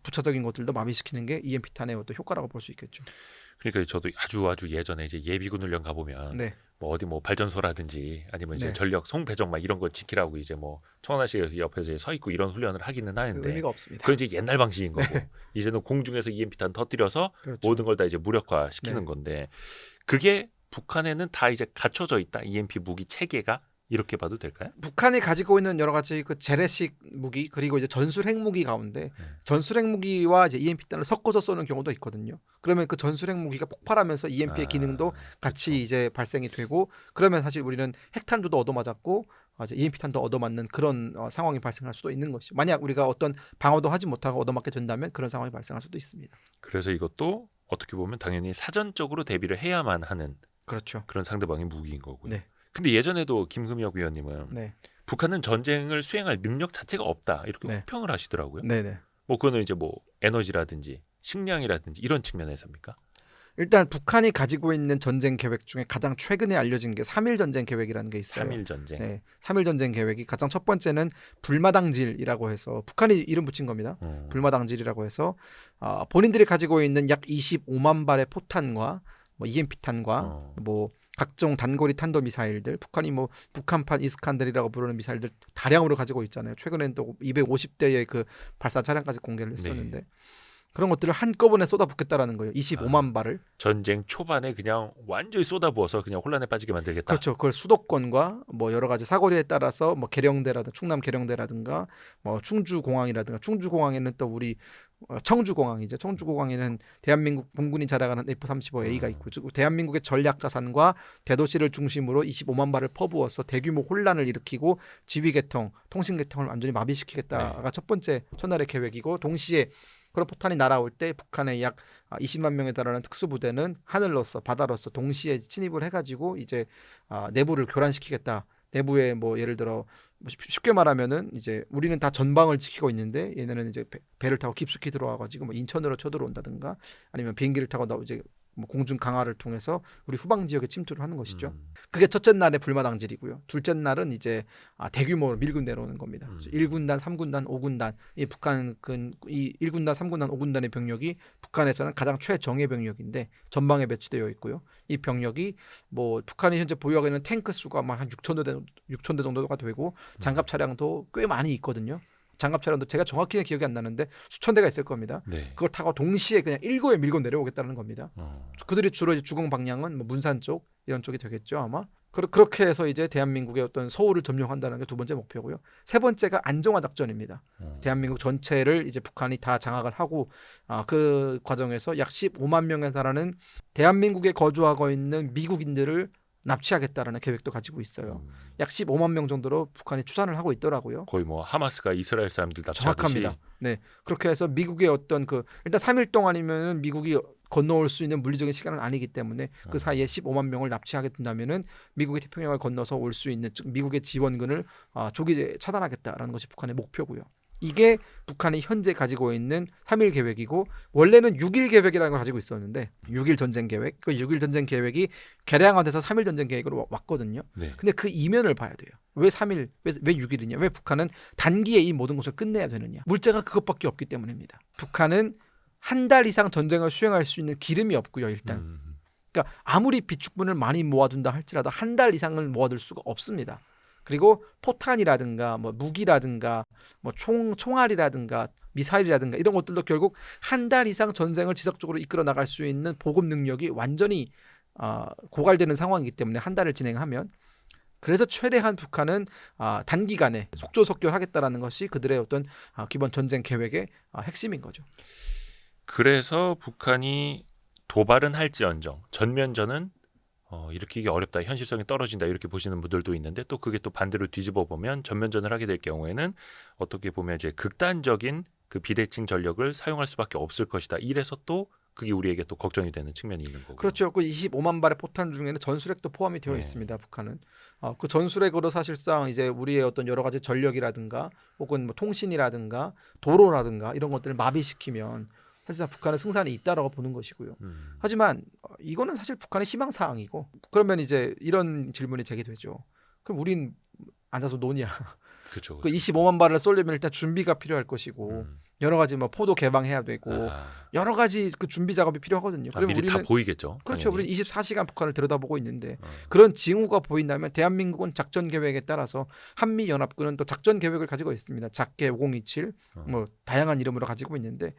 부차적인 것들도 마비시키는 게 EMP 탄의 어떤 효과라고 볼 수 있겠죠. 그러니까 저도 아주 예전에 이제 예비군 훈련 가보면 네. 뭐 어디 뭐 발전소라든지 아니면 이제 네. 전력 송배정 막 이런 거 지키라고 이제 뭐 청와대 씨 옆에서 서 있고 이런 훈련을 하기는 하는데 의미가 없습니다. 그건 이제 옛날 방식인 거고 이제는 공중에서 EMP탄 터뜨려서 그렇죠. 모든 걸 다 이제 무력화 시키는 네. 건데 그게 북한에는 다 이제 갖춰져 있다. EMP 무기 체계가 이렇게 봐도 될까요? 북한이 가지고 있는 여러 가지 그 재래식 무기 그리고 이제 전술 핵무기 가운데 전술 핵무기와 이제 EMP탄을 섞어서 쏘는 경우도 있거든요. 그러면 그 전술 핵무기가 폭발하면서 EMP의 기능도 같이 그렇죠. 이제 발생이 되고 그러면 사실 우리는 핵탄두도 얻어맞았고 이제 EMP탄도 얻어맞는 그런 상황이 발생할 수도 있는 것이죠. 만약 우리가 어떤 방어도 하지 못하고 얻어맞게 된다면 그런 상황이 발생할 수도 있습니다. 그래서 이것도 어떻게 보면 당연히 사전적으로 대비를 해야만 하는 그렇죠. 그런 상대방의 무기인 거고요. 네. 근데 예전에도 김금혁 위원님은 네. 북한은 전쟁을 수행할 능력 자체가 없다 이렇게 네. 혹평을 하시더라고요. 네네. 뭐 그거는 이제 뭐 에너지라든지 식량이라든지 이런 측면에서입니까? 일단 북한이 가지고 있는 전쟁 계획 중에 가장 최근에 알려진 게 3.1 전쟁 계획이라는 게 있어요. 3.1 전쟁. 네, 3.1 전쟁 계획이 가장 첫 번째는 불마당질이라고 해서 북한이 이름 붙인 겁니다. 불마당질이라고 해서 본인들이 가지고 있는 약 25만 발의 포탄과 뭐 EMP탄과 뭐 각종 단거리 탄도 미사일들, 북한이 뭐 북한판 이스칸들이라고 부르는 미사일들 다량으로 가지고 있잖아요. 최근에는 또 250대의 그 발사 차량까지 공개를 했었는데 네. 그런 것들을 한꺼번에 쏟아붓겠다라는 거예요. 25만 발을. 전쟁 초반에 그냥 완전히 쏟아부어서 그냥 혼란에 빠지게 만들겠다. 그렇죠. 그걸 수도권과 뭐 여러 가지 사거리에 따라서 뭐 계령대라든가 충남 계령대라든가 뭐 충주공항이라든가 충주공항에는 또 우리 청주공항이죠. 청주공항에는 대한민국 공군이 자랑하는 F-35A가 있고 즉 대한민국의 전략 자산과 대도시를 중심으로 25만 발을 퍼부어서 대규모 혼란을 일으키고 지휘 계통, 통신 계통을 완전히 마비시키겠다가 첫 번째 첫날의 계획이고 동시에 그런 포탄이 날아올 때 북한의 약 20만 명에 달하는 특수부대는 하늘로서 바다로서 동시에 침입을 해가지고 이제 내부를 교란시키겠다. 내부에 뭐 예를 들어 쉽게 말하면은 이제 우리는 다 전방을 지키고 있는데 얘네는 이제 배를 타고 깊숙이 들어와가지고 뭐 인천으로 쳐들어온다든가 아니면 비행기를 타고 이제 뭐 공중 강화를 통해서 우리 후방 지역에 침투를 하는 것이죠. 그게 첫째 날의 불마당질이고요. 둘째 날은 이제 대규모로 밀고 내려오는 겁니다. 1군단, 3군단, 5군단 이 북한 이 1군단, 3군단, 5군단의 병력이 북한에서는 가장 최정예 병력인데 전방에 배치되어 있고요. 이 병력이 뭐 북한이 현재 보유하고 있는 탱크 수가 막 한 6,000대 정도가 되고 장갑 차량도 꽤 많이 있거든요. 장갑 차량도 제가 정확히는 기억이 안 나는데 수천 대가 있을 겁니다. 네. 그걸 타고 동시에 그냥 일거에 밀고 내려오겠다는 겁니다. 그들이 주로 이제 주공 방향은 뭐 문산 쪽 이런 쪽이 되겠죠 아마. 그렇게 해서 이제 대한민국의 어떤 서울을 점령한다는 게 두 번째 목표고요. 세 번째가 안정화 작전입니다. 대한민국 전체를 이제 북한이 다 장악을 하고 그 과정에서 약 15만 명에 달하는 대한민국에 거주하고 있는 미국인들을 납치하겠다라는 계획도 가지고 있어요. 약 15만 명 정도로 북한이 추산을 하고 있더라고요. 거의 뭐 하마스가 이스라엘 사람들 납치하듯이. 정확합니다. 네, 그렇게 해서 미국의 어떤 일단 3일 동안이면은 미국이 건너올 수 있는 물리적인 시간은 아니기 때문에 그 사이에 15만 명을 납치하게 된다면은 미국의 태평양을 건너서 올 수 있는 즉 미국의 지원군을 조기 차단하겠다라는 것이 북한의 목표고요. 이게 북한이 현재 가지고 있는 3.1 계획이고 원래는 6.1 계획이라는 걸 가지고 있었는데 6.1 전쟁 계획, 그 6.1 전쟁 계획이 개량화돼서 3.1 전쟁 계획으로 왔거든요. 네. 근데 그 이면을 봐야 돼요. 왜 3.1, 왜 6.1이냐? 왜 북한은 단기에 이 모든 것을 끝내야 되느냐? 물자가 그것밖에 없기 때문입니다. 북한은 한 달 이상 전쟁을 수행할 수 있는 기름이 없고요. 일단. 그러니까 아무리 비축분을 많이 모아둔다 할지라도 한 달 이상을 모아둘 수가 없습니다. 그리고 포탄이라든가 뭐 무기라든가 뭐 총알이라든가 미사일이라든가 이런 것들도 결국 한 달 이상 전쟁을 지속적으로 이끌어 나갈 수 있는 보급 능력이 완전히 고갈되는 상황이기 때문에 한 달을 진행하면 그래서 최대한 북한은 단기간에 속조속결하겠다라는 것이 그들의 어떤 기본 전쟁 계획의 핵심인 거죠. 그래서 북한이 도발은 할지언정 전면전은 일으키기 어렵다, 현실성이 떨어진다 이렇게 보시는 분들도 있는데 또 그게 또 반대로 뒤집어 보면 전면전을 하게 될 경우에는 어떻게 보면 이제 극단적인 그 비대칭 전력을 사용할 수밖에 없을 것이다. 이래서 또 그게 우리에게 또 걱정이 되는 측면이 있는 거고. 그렇죠. 그 25만 발의 포탄 중에는 전술핵도 포함이 되어 있습니다. 북한은 그 전술핵으로 사실상 이제 우리의 어떤 여러 가지 전력이라든가 혹은 뭐 통신이라든가 도로라든가 이런 것들을 마비시키면 사실상 북한의 승산이 있다라고 보는 것이고요. 하지만 이거는 사실 북한의 희망사항이고 그러면 이제 이런 질문이 제기되죠. 그럼 우린 앉아서 노냐? 그렇죠. 그 25만 발을 쏠려면 일단 준비가 필요할 것이고 음. 여러 가지 뭐 포도 개방해야 되고 여러 가지 그 준비 작업이 필요하거든요. 그럼 미리 우리는 다 보이겠죠. 그렇죠. 당연히. 우리는 24시간 북한을 들여다보고 있는데 그런 징후가 보인다면 대한민국은 작전 계획에 따라서 한미 연합군은 또 작전 계획을 가지고 있습니다. 작계 5027 뭐 다양한 이름으로 가지고 있는데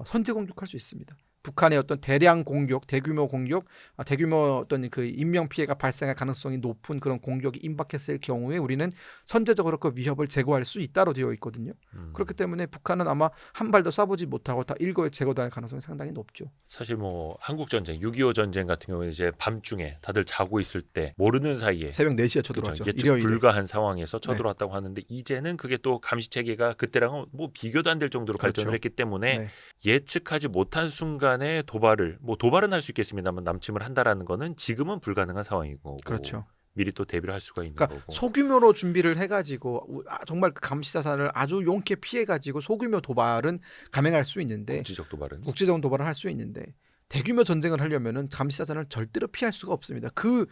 선제 공격할 수 있습니다. 북한의 어떤 대량 공격, 대규모 공격, 대규모 어떤 그 인명 피해가 발생할 가능성이 높은 그런 공격이 임박했을 경우에 우리는 선제적으로 그 위협을 제거할 수 있다로 되어 있거든요. 그렇기 때문에 북한은 아마 한 발도 쏴보지 못하고 다 일거에 제거될 가능성이 상당히 높죠. 사실 뭐 한국 전쟁, 6.25 전쟁 같은 경우는 이제 밤중에 다들 자고 있을 때 모르는 사이에 새벽 4시에 쳐들어왔죠. 예측 일요일에. 불가한 상황에서 쳐들어왔다고 하는데 이제는 그게 또 감시 체계가 그때랑은 뭐 비교도 안 될 정도로 그렇죠. 발전을 했기 때문에 네. 예측하지 못한 순간에 도발은 할 수 있겠습니다만 남침을 한다라는 거는 지금은 불가능한 상황이고 그렇죠. 미리 또 대비를 할 수가 있는 그러니까 거고. 소규모로 준비를 해가지고 정말 그 감시사살을 아주 용케 피해가지고 소규모 도발은 감행할 수 있는데 국지적 도발은 국제적 도발을 할 수 있는데 대규모 전쟁을 하려면은 감시사살을 절대로 피할 수가 없습니다. 그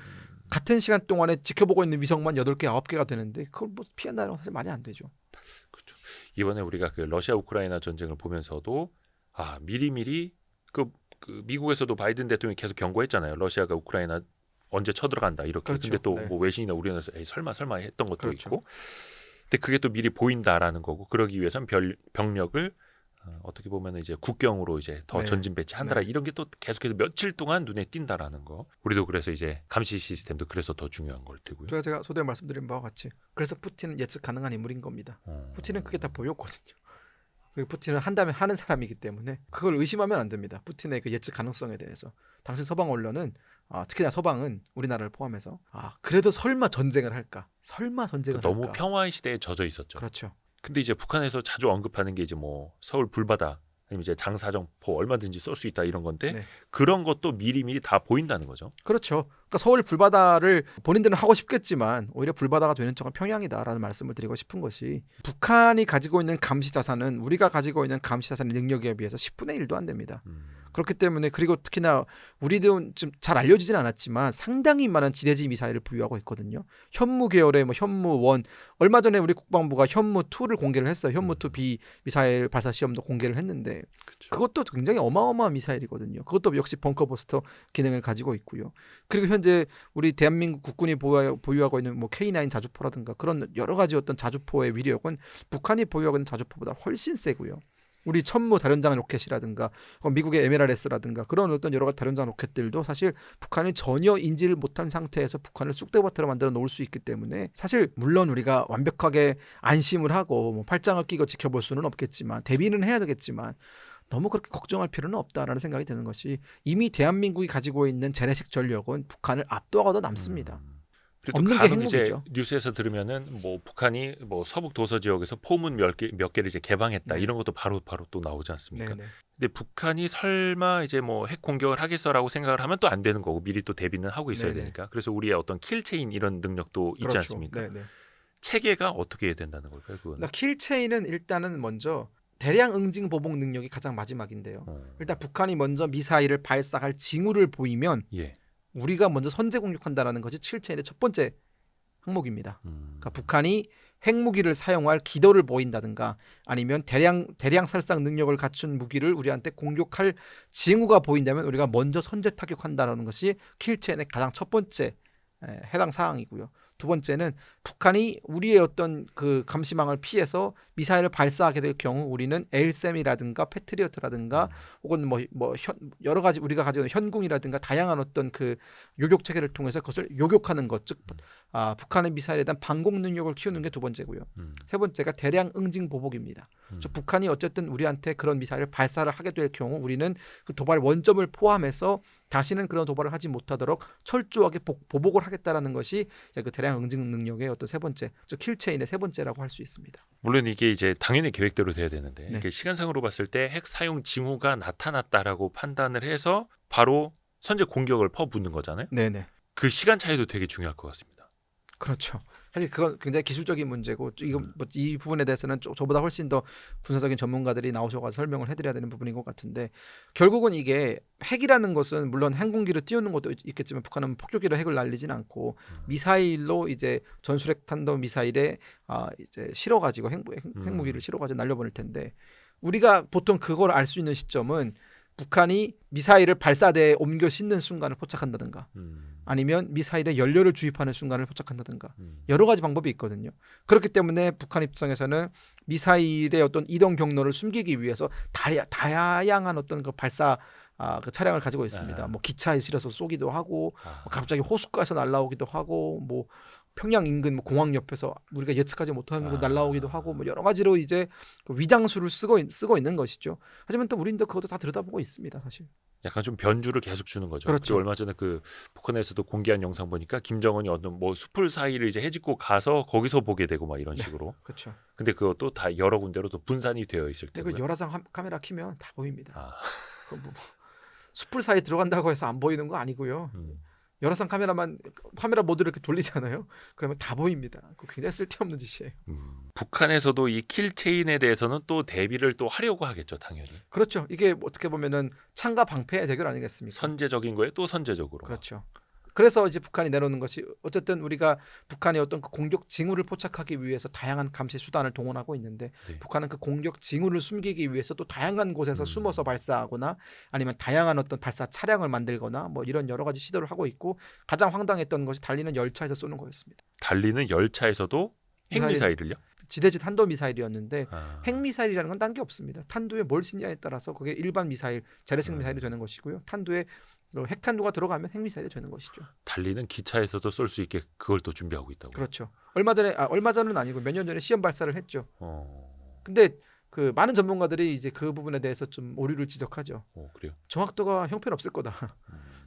같은 시간 동안에 지켜보고 있는 위성만 8개, 9개가 되는데 그걸 뭐 피한다는 건 사실 말이 안 되죠. 그렇죠. 이번에 우리가 그 러시아 우크라이나 전쟁을 보면서도 미리미리 그 미국에서도 바이든 대통령이 계속 경고했잖아요. 러시아가 우크라이나 언제 쳐들어간다 이렇게. 그렇죠. 근데 또 네. 뭐 외신이나 우리나라에서 설마 했던 것도 그렇죠. 있고. 근데 그게 또 미리 보인다라는 거고. 그러기 위해선 병력을 어떻게 보면 이제 국경으로 이제 더 네. 전진 배치한다라 네. 이런 게 또 계속해서 며칠 동안 눈에 띈다라는 거. 우리도 그래서 이제 감시 시스템도 그래서 더 중요한 걸 테고요. 제가 소대에 말씀드린 바와 같이 그래서 푸틴은 예측 가능한 인물인 겁니다. 푸틴은 그게 다 보였거든요. 그리고 푸틴은 한다면 하는 사람이기 때문에 그걸 의심하면 안 됩니다. 푸틴의 그 예측 가능성에 대해서. 당시 서방 언론은 특히나 서방은 우리나라를 포함해서 그래도 설마 전쟁을 할까? 설마 전쟁을 너무 할까? 평화의 시대에 젖어 있었죠. 그렇죠. 근데 이제 북한에서 자주 언급하는 게 이제 뭐 서울 불바다 아니면 이제 장사정포 얼마든지 쏠 수 있다 이런 건데 네. 그런 것도 미리미리 다 보인다는 거죠. 그렇죠. 그러니까 서울 불바다를 본인들은 하고 싶겠지만 오히려 불바다가 되는 쪽은 평양이다라는 말씀을 드리고 싶은 것이 북한이 가지고 있는 감시 자산은 우리가 가지고 있는 감시 자산의 능력에 비해서 10분의 1도 안 됩니다. 그렇기 때문에 그리고 특히나 우리도 좀 잘 알려지진 않았지만 상당히 많은 지대지 미사일을 보유하고 있거든요. 현무 계열의 뭐 현무1 얼마 전에 우리 국방부가 현무2를 공개를 했어요. 현무2B 미사일 발사 시험도 공개를 했는데 그렇죠. 그것도 굉장히 어마어마한 미사일이거든요. 그것도 역시 벙커버스터 기능을 가지고 있고요. 그리고 현재 우리 대한민국 국군이 보유하고 있는 뭐 K9 자주포라든가 그런 여러 가지 어떤 자주포의 위력은 북한이 보유하고 있는 자주포보다 훨씬 세고요. 우리 천무 다련장 로켓이라든가 미국의 MLRS라든가 그런 어떤 여러 가지 다련장 로켓들도 사실 북한이 전혀 인지를 못한 상태에서 북한을 쑥대밭으로 만들어 놓을 수 있기 때문에 사실 물론 우리가 완벽하게 안심을 하고 뭐 팔짱을 끼고 지켜볼 수는 없겠지만 대비는 해야 되겠지만 너무 그렇게 걱정할 필요는 없다라는 생각이 드는 것이 이미 대한민국이 가지고 있는 재래식 전력은 북한을 압도하고도 남습니다. 그래도 없는 게 간혹 이제 행복이죠. 뉴스에서 들으면은 뭐 북한이 뭐 서북 도서 지역에서 포문 몇 개를 이제 개방했다 네. 이런 것도 바로 또 나오지 않습니까? 네네. 근데 북한이 설마 이제 뭐 핵 공격을 하겠어라고 생각을 하면 또 안 되는 거고 미리 또 대비는 하고 있어야 네네. 되니까 그래서 우리의 어떤 킬체인 이런 능력도 있지 그렇죠. 않습니까? 네네. 체계가 어떻게 해야 된다는 걸까요? 그건? 킬체인은 일단은 먼저 대량 응징 보복 능력이 가장 마지막인데요. 일단 북한이 먼저 미사일을 발사할 징후를 보이면 예. 우리가 먼저 선제 공격한다라는 것이 킬체인의 첫 번째 항목입니다. 그러니까 북한이 핵무기를 사용할 기도를 보인다든가 아니면 대량 살상 능력을 갖춘 무기를 우리한테 공격할 징후가 보인다면 우리가 먼저 선제 타격한다는 것이 킬체인의 가장 첫 번째 해당 사항이고요. 두 번째는 북한이 우리의 어떤 그 감시망을 피해서 미사일을 발사하게 될 경우 우리는 에일샘이라든가 패트리어트라든가 혹은 여러 가지 우리가 가지고 있는 현궁이라든가 다양한 어떤 그 요격 체계를 통해서 그것을 요격하는 것, 즉 북한의 미사일에 대한 방공 능력을 키우는 게 두 번째고요. 세 번째가 대량 응징 보복입니다. 즉 북한이 어쨌든 우리한테 그런 미사일을 발사를 하게 될 경우 우리는 그 도발 원점을 포함해서 다시는 그런 도발을 하지 못하도록 철저하게 보복을 하겠다라는 것이 이제 그 대량 응징 능력의 어떤 세 번째, 즉 킬체인의 세 번째라고 할 수 있습니다. 물론 이게 이제 당연히 계획대로 돼야 되는데 네. 이게 시간상으로 봤을 때 핵 사용 징후가 나타났다라고 판단을 해서 바로 선제 공격을 퍼붓는 거잖아요. 네네. 그 시간 차이도 되게 중요할 것 같습니다. 그렇죠. 사실 그건 굉장히 기술적인 문제고 이건 뭐 이 부분에 대해서는 저보다 훨씬 더 군사적인 전문가들이 나오셔서 설명을 해드려야 되는 부분인 것 같은데 결국은 이게 핵이라는 것은 물론 항공기를 띄우는 것도 있겠지만 북한은 폭격기로 핵을 날리지는 않고 미사일로 이제 전술핵 탄도 미사일에 이제 실어가지고 핵무기를 실어가지고 날려보낼 텐데 우리가 보통 그걸 알 수 있는 시점은 북한이 미사일을 발사대에 옮겨 싣는 순간을 포착한다든가 아니면 미사일에 연료를 주입하는 순간을 포착한다든가 여러 가지 방법이 있거든요. 그렇기 때문에 북한 입장에서는 미사일의 어떤 이동 경로를 숨기기 위해서 다양한 어떤 그 발사 그 차량을 가지고 있습니다. 뭐 기차에 실어서 쏘기도 하고 갑자기 호숫가에서 날라오기도 하고 뭐 평양 인근 뭐 공항 옆에서 우리가 예측하지 못하는 곳 날라오기도 하고 뭐 여러 가지로 이제 위장수를 쓰고 있는 것이죠. 하지만 또 우리는 그것도 다 들여다보고 있습니다, 사실. 약간 좀 변주를 계속 주는 거죠. 그렇죠. 얼마 전에 그 북한에서도 공개한 영상 보니까 김정은이 어떤 뭐 숲을 사이를 이제 해집고 가서 거기서 보게 되고 막 이런 식으로. 그렇죠. 근데 그것도 다 여러 군데로 또 분산이 되어 있을 그 테고요. 열화상 카메라 키면 다 보입니다. 뭐 숲을 사이 들어간다고 해서 안 보이는 거 아니고요. 열화상 카메라 모드를 이렇게 돌리잖아요. 그러면 다 보입니다. 그거 굉장히 쓸데없는 짓이에요. 북한에서도 이 킬체인에 대해서는 또 대비를 또 하려고 하겠죠, 당연히. 그렇죠. 이게 어떻게 보면은 창과 방패의 대결 아니겠습니까? 선제적인 거에 또 선제적으로. 그렇죠. 그래서 이제 북한이 내놓는 것이 어쨌든 우리가 북한의 어떤 그 공격 징후를 포착하기 위해서 다양한 감시 수단을 동원하고 있는데 네. 북한은 그 공격 징후를 숨기기 위해서 또 다양한 곳에서 숨어서 발사하거나 아니면 다양한 어떤 발사 차량을 만들거나 뭐 이런 여러 가지 시도를 하고 있고 가장 황당했던 것이 달리는 열차에서 쏘는 거였습니다. 달리는 열차에서도 핵미사일을요? 지대지 탄도 미사일이었는데 핵미사일이라는 건 딴 게 없습니다. 탄두에 뭘 싣냐에 따라서 그게 일반 미사일, 재래식 미사일이 되는 것이고요. 탄두에 핵탄두가 들어가면 핵미사일이 되는 것이죠. 달리는 기차에서도 쏠 수 있게 그걸 또 준비하고 있다고요. 그렇죠. 얼마 전은 아니고 몇 년 전에 시험 발사를 했죠. 어. 근데 그 많은 전문가들이 이제 그 부분에 대해서 좀 오류를 지적하죠. 그래요? 정확도가 형편없을 거다.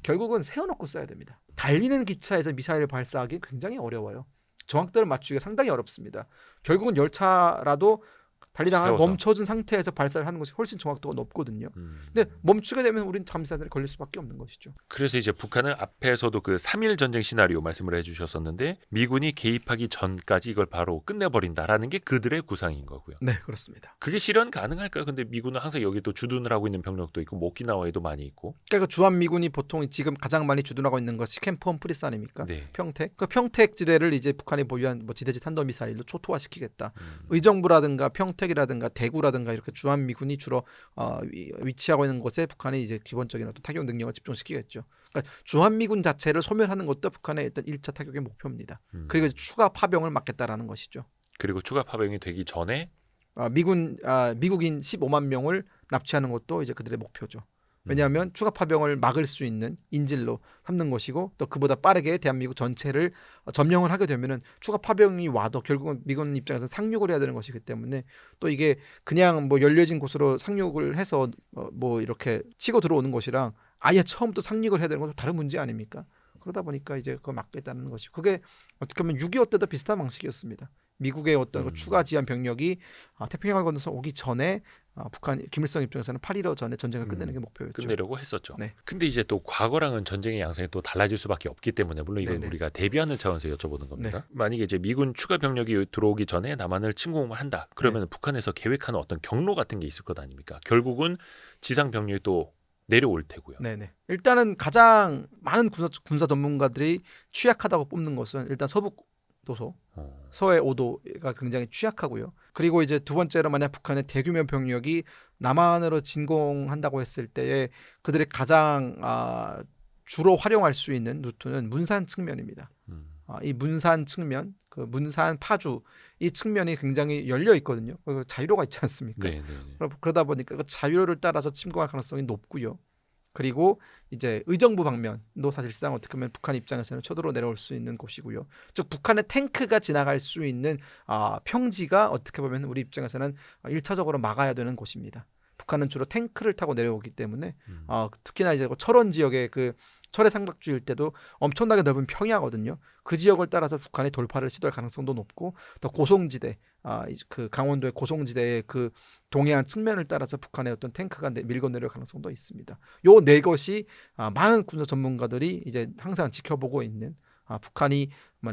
결국은 세워놓고 쏴야 됩니다. 달리는 기차에서 미사일을 발사하기 굉장히 어려워요. 정확도를 맞추기가 상당히 어렵습니다. 결국은 열차라도 달리다가 세워서. 멈춰준 상태에서 발사를 하는 것이 훨씬 정확도가 높거든요. 근데 멈추게 되면 우리는 잠수탄에 걸릴 수밖에 없는 것이죠. 그래서 이제 북한은 앞에서도 그 3.1 전쟁 시나리오 말씀을 해주셨었는데 미군이 개입하기 전까지 이걸 바로 끝내버린다라는 게 그들의 구상인 거고요. 네, 그렇습니다. 그게 실현 가능할까요? 근데 미군은 항상 여기 또 주둔을 하고 있는 병력도 있고 뭐 오키나와에도 많이 있고. 그러니까 주한미군이 보통 지금 가장 많이 주둔하고 있는 것이 캠프 험프리스 아닙니까? 네. 평택. 그 평택 지대를 이제 북한이 보유한 뭐 지대지 탄도미사일로 초토화시키겠다. 의정부라든가 평택이라든가 대구라든가 이렇게 주한미군이 주로 위치하고 있는 곳에 북한이 이제 기본적인 어떤 타격 능력을 집중시키겠죠. 그러니까 주한미군 자체를 소멸하는 것도 북한의 일단 1차 타격의 목표입니다. 그리고 추가 파병을 막겠다라는 것이죠. 그리고 추가 파병이 되기 전에 미국인 15만 명을 납치하는 것도 이제 그들의 목표죠. 왜냐하면 추가 파병을 막을 수 있는 인질로 삼는 것이고 또 그보다 빠르게 대한민국 전체를 점령을 하게 되면은 추가 파병이 와도 결국은 미군 입장에서 상륙을 해야 되는 것이기 때문에 또 이게 그냥 뭐 열려진 곳으로 상륙을 해서 뭐 이렇게 치고 들어오는 것이랑 아예 처음부터 상륙을 해야 되는 건 다른 문제 아닙니까? 그러다 보니까 이제 그걸 막겠다는 것이 그게 어떻게 보면 6.25 때도 비슷한 방식이었습니다. 미국의 어떤 추가 지한 병력이 태평양을 건너서 오기 전에 북한 김일성 입장에서는 8.15 전에 전쟁을 끝내는 게 목표였죠. 끝내려고 했었죠. 네. 근데 이제 또 과거랑은 전쟁의 양상이 또 달라질 수밖에 없기 때문에 물론 이건 네네. 우리가 대비하는 차원에서 여쭤보는 겁니다. 네. 만약에 이제 미군 추가 병력이 들어오기 전에 남한을 침공을 한다. 그러면 북한에서 계획하는 어떤 경로 같은 게 있을 것 아닙니까? 결국은 지상 병력이 또 내려올 테고요. 네네. 일단은 가장 많은 군사 전문가들이 취약하다고 뽑는 것은 일단 서북 도서, 서해 5도가 굉장히 취약하고요. 그리고 이제 두 번째로 만약 북한의 대규모 병력이 남한으로 진공한다고 했을 때에 그들이 가장 주로 활용할 수 있는 루트는 문산 측면입니다. 이 문산 측면, 그 문산 파주 이 측면이 굉장히 열려 있거든요. 자유로가 있지 않습니까? 그러다 보니까 그 자유로를 따라서 침공할 가능성이 높고요. 그리고 이제 의정부 방면도 사실상 어떻게 보면 북한 입장에서는 쳐들어 내려올 수 있는 곳이고요. 즉 북한의 탱크가 지나갈 수 있는 평지가 어떻게 보면 우리 입장에서는 1차적으로 막아야 되는 곳입니다. 북한은 주로 탱크를 타고 내려오기 때문에 특히나 이제 철원 지역의 그 철의 삼각주 일대도 엄청나게 넓은 평야거든요. 그 지역을 따라서 북한이 돌파를 시도할 가능성도 높고 또 고송지대, 그 강원도의 고송지대의 그 동해안 측면을 따라서 북한의 어떤 탱크가 밀고 내려올 가능성도 있습니다. 요 네 것이 많은 군사 전문가들이 이제 항상 지켜보고 있는 북한이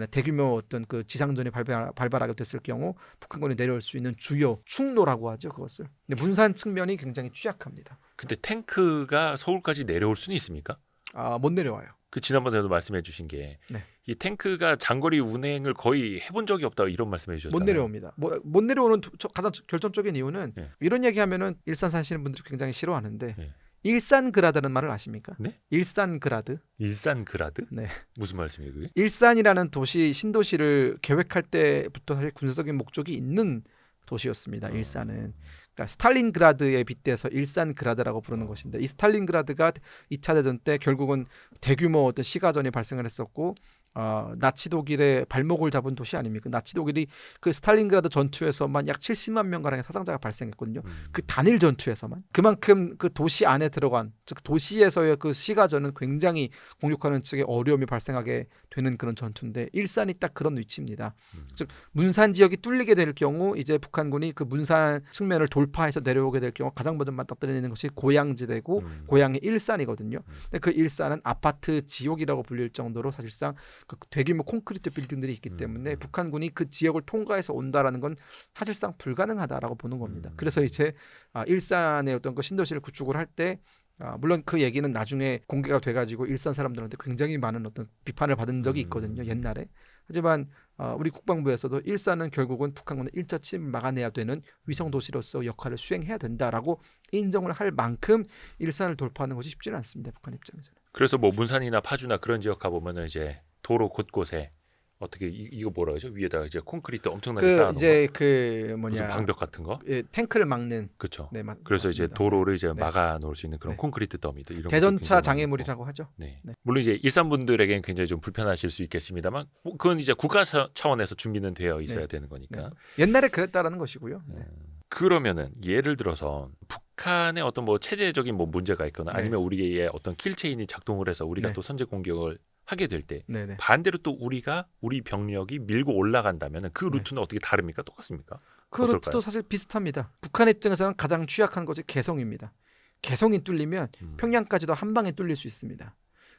대규모 어떤 그 지상전이 발발하게 됐을 경우 북한군이 내려올 수 있는 주요 충로라고 하죠. 그것을. 근데 문산 측면이 굉장히 취약합니다. 근데 탱크가 서울까지 내려올 수는 있습니까? 못 내려와요. 그 지난번에도 말씀해 주신 게 이 탱크가 장거리 운행을 거의 해본 적이 없다 이런 말씀해 주셨잖아요. 못 내려옵니다. 못 내려오는 가장 결정적인 이유는 네. 이런 얘기하면은 일산 사시는 분들이 굉장히 싫어하는데 네. 일산그라드라는 말을 아십니까? 네? 일산그라드. 일산그라드? 네. 무슨 말씀이에요 그게? 일산이라는 도시 신도시를 계획할 때부터 사실 군사적인 목적이 있는 도시였습니다. 일산은. 그러니까 스탈린그라드에 빗대서 일산그라드라고 부르는 것인데 이 스탈린그라드가 2차 대전 때 결국은 대규모 어떤 시가전이 발생을 했었고 나치 독일의 발목을 잡은 도시 아닙니까? 나치 독일이 그 스탈린그라드 전투에서만 약 70만 명 가량의 사상자가 발생했거든요. 그 단일 전투에서만 그만큼 그 도시 안에 들어간 즉 도시에서의 그 시가전은 굉장히 공격하는 측에 어려움이 발생하게 되는 그런 전투인데 일산이 딱 그런 위치입니다. 즉 문산 지역이 뚫리게 될 경우 이제 북한군이 그 문산 측면을 돌파해서 내려오게 될 경우 가장 먼저 맞닥뜨리는 것이 고양지대고 고양의 일산이거든요. 근데 그 일산은 아파트 지옥이라고 불릴 정도로 사실상 그 대규모 콘크리트 빌딩들이 있기 때문에 북한군이 그 지역을 통과해서 온다라는 건 사실상 불가능하다라고 보는 겁니다. 그래서 이제 일산의 어떤 그 신도시를 구축을 할 때 물론 그 얘기는 나중에 공개가 돼가지고 일산 사람들한테 굉장히 많은 어떤 비판을 받은 적이 있거든요. 옛날에. 하지만 우리 국방부에서도 일산은 결국은 북한군의 1차 침입을 막아내야 되는 위성 도시로서 역할을 수행해야 된다라고 인정을 할 만큼 일산을 돌파하는 것이 쉽지는 않습니다. 북한 입장에서는. 그래서 뭐 문산이나 파주나 그런 지역 가보면은 이제 도로 곳곳에 어떻게 이거 뭐라 그러죠? 위에다가 이제 콘크리트 엄청나게 쌓아놓은 이제 거. 무슨 방벽 같은 거? 탱크를 막는. 그렇죠. 네, 그래서 맞습니다. 이제 도로를 이제 네. 막아 놓을 수 있는 그런 네. 콘크리트 더미들 이런 대전차 장애물이라고 하죠. 네. 네. 물론 이제 일산 분들에게는 굉장히 좀 불편하실 수 있겠습니다만 그건 이제 국가 차원에서 준비는 되어 있어야 되는 거니까. 옛날에 그랬다라는 것이고요. 그러면은 예를 들어서 북한의 어떤 뭐 체제적인 뭐 문제가 있거나 네. 아니면 우리의 어떤 킬체인이 작동을 해서 우리가 네. 또 선제 공격을 하게 될 때 네네. 반대로 또 우리 병력이 밀고 올라간다면 그 루트는 어떻게 다릅니까? 똑같습니까? 그 어떨까요? 루트도 사실 비슷합니다. 북한 입장에서는 가장 취약한 것이 개성입니다. 개성이 뚫리면 평양까지도 한 방에 뚫릴 수 있습니다.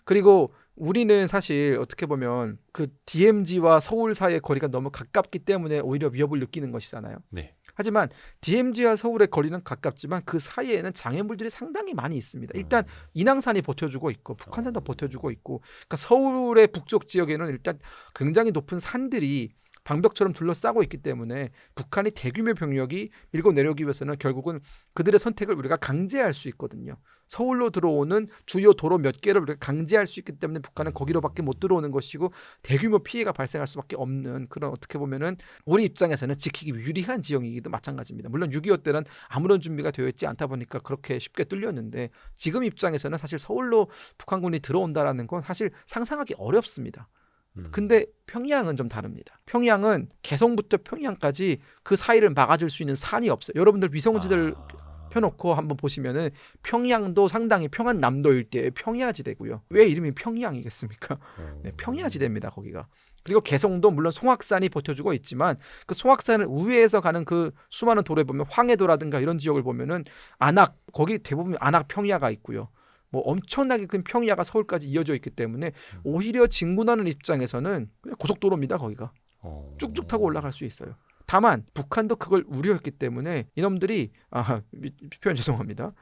그리고 우리는 사실 어떻게 보면 그 DMZ와 서울 사이의 거리가 너무 가깝기 때문에 오히려 위협을 느끼는 것이잖아요. 네. 하지만 DMZ와 서울의 거리는 가깝지만 그 사이에는 장애물들이 상당히 많이 있습니다. 일단 인왕산이 버텨주고 있고 북한산도 버텨주고 있고 그러니까 서울의 북쪽 지역에는 일단 굉장히 높은 산들이 방벽처럼 둘러싸고 있기 때문에 북한이 대규모 병력이 밀고 내려오기 위해서는 결국은 그들의 선택을 우리가 강제할 수 있거든요. 서울로 들어오는 주요 도로 몇 개를 우리가 강제할 수 있기 때문에 북한은 거기로밖에 못 들어오는 것이고 대규모 피해가 발생할 수밖에 없는 그런 어떻게 보면은 우리 입장에서는 지키기 유리한 지형이기도 마찬가지입니다. 물론 6.25 때는 아무런 준비가 되어 있지 않다 보니까 그렇게 쉽게 뚫렸는데 지금 입장에서는 사실 서울로 북한군이 들어온다라는 건 사실 상상하기 어렵습니다. 근데 평양은 좀 다릅니다. 평양은 개성부터 평양까지 그 사이를 막아줄 수 있는 산이 없어요. 여러분들 위성지들 펴놓고 한번 보시면은 평양도 상당히 평안남도 일대의 평야지대고요. 왜 이름이 평양이겠습니까? 네, 평야지대입니다. 거기가. 그리고 개성도 물론 송악산이 버텨주고 있지만 그 송악산을 우회해서 가는 그 수많은 도로에 보면 황해도라든가 이런 지역을 보면은 안악 거기 대부분 안악 평야가 있고요. 뭐 엄청나게 큰 평야가 서울까지 이어져 있기 때문에 오히려 진군하는 입장에서는 그냥 고속도로입니다. 거기가 쭉쭉 타고 올라갈 수 있어요. 다만 북한도 그걸 우려했기 때문에 이놈들이 표현 죄송합니다.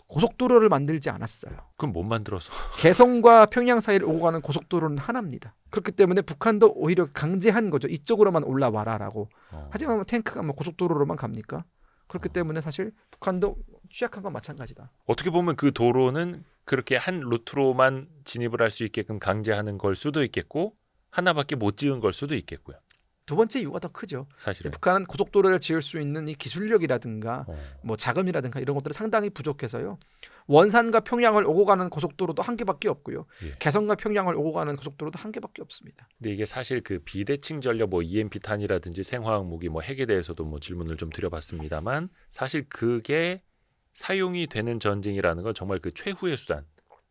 고속도로를 만들지 않았어요. 그럼 못 만들어서 개성과 평양 사이를 오고 가는 고속도로는 하나입니다. 그렇기 때문에 북한도 오히려 강제한 거죠. 이쪽으로만 올라와라라고. 하지만 뭐 탱크가 뭐 고속도로로만 갑니까? 그렇기 때문에 사실 북한도 취약한 건 마찬가지다. 어떻게 보면 그 도로는 그렇게 한 루트로만 진입을 할 수 있게끔 강제하는 걸 수도 있겠고 하나밖에 못 지은 걸 수도 있겠고요. 두 번째 이유가 더 크죠. 사실은 북한은 고속도로를 지을 수 있는 이 기술력이라든가 뭐 자금이라든가 이런 것들이 상당히 부족해서요. 원산과 평양을 오고 가는 고속도로도 한 개밖에 없고요. 개성과 평양을 오고 가는 고속도로도 한 개밖에 없습니다. 근데 이게 사실 그 비대칭 전력 뭐 EMP 탄이라든지 생화학 무기 뭐 핵에 대해서도 뭐 질문을 좀 드려봤습니다만 사실 그게 사용이 되는 전쟁이라는 건 정말 그 최후의 수단.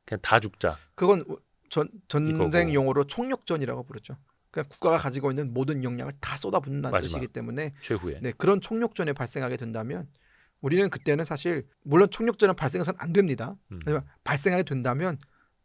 그냥 다 죽자. 그건 전쟁 이거고. 용어로 총력전이라고 부르죠. 그러니까 국가가 가지고 있는 모든 역량을 다 쏟아붓는다는 마지막. 뜻이기 때문에 최후에. 네, 그런 총력전이 발생하게 된다면 우리는 그때는 사실 물론 총력전은 발생해서는 안 됩니다. 하지만 발생하게 된다면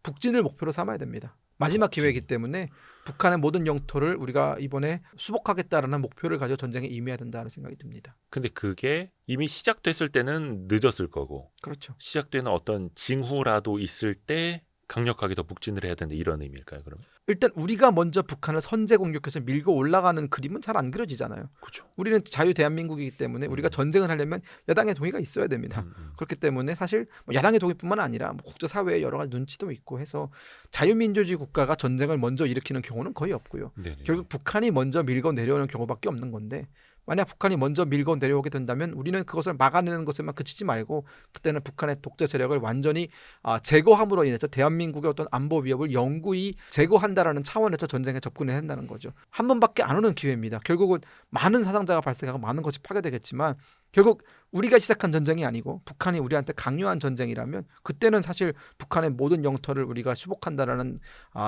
북진을 목표로 삼아야 됩니다. 마지막 기회이기 때문에 북한의 모든 영토를 우리가 이번에 수복하겠다라는 목표를 가지고 전쟁에 임해야 된다는 생각이 듭니다. 근데 그게 이미 시작됐을 때는 늦었을 거고 그렇죠. 시작되는 어떤 징후라도 있을 때 강력하게 더 북진을 해야 된다 이런 의미일까요? 그러면? 일단 우리가 먼저 북한을 선제 공격해서 밀고 올라가는 그림은 잘 안 그려지잖아요. 그렇죠. 우리는 자유 대한민국이기 때문에 우리가 전쟁을 하려면 야당의 동의가 있어야 됩니다. 그렇기 때문에 사실 뭐 야당의 동의뿐만 아니라 뭐 국제사회의 여러 가지 눈치도 있고 해서 자유민주주의 국가가 전쟁을 먼저 일으키는 경우는 거의 없고요. 네네. 결국 북한이 먼저 밀고 내려오는 경우밖에 없는 건데 만약 북한이 먼저 밀고 내려오게 된다면 우리는 그것을 막아내는 것에만 그치지 말고 그때는 북한의 독재 세력을 완전히 제거함으로 인해서 대한민국의 어떤 안보 위협을 영구히 제거한다라는 차원에서 전쟁에 접근해야 한다는 거죠. 한 번밖에 안 오는 기회입니다. 결국은 많은 사상자가 발생하고 많은 것이 파괴되겠지만 결국 우리가 시작한 전쟁이 아니고 북한이 우리한테 강요한 전쟁이라면 그때는 사실 북한의 모든 영토를 우리가 수복한다라는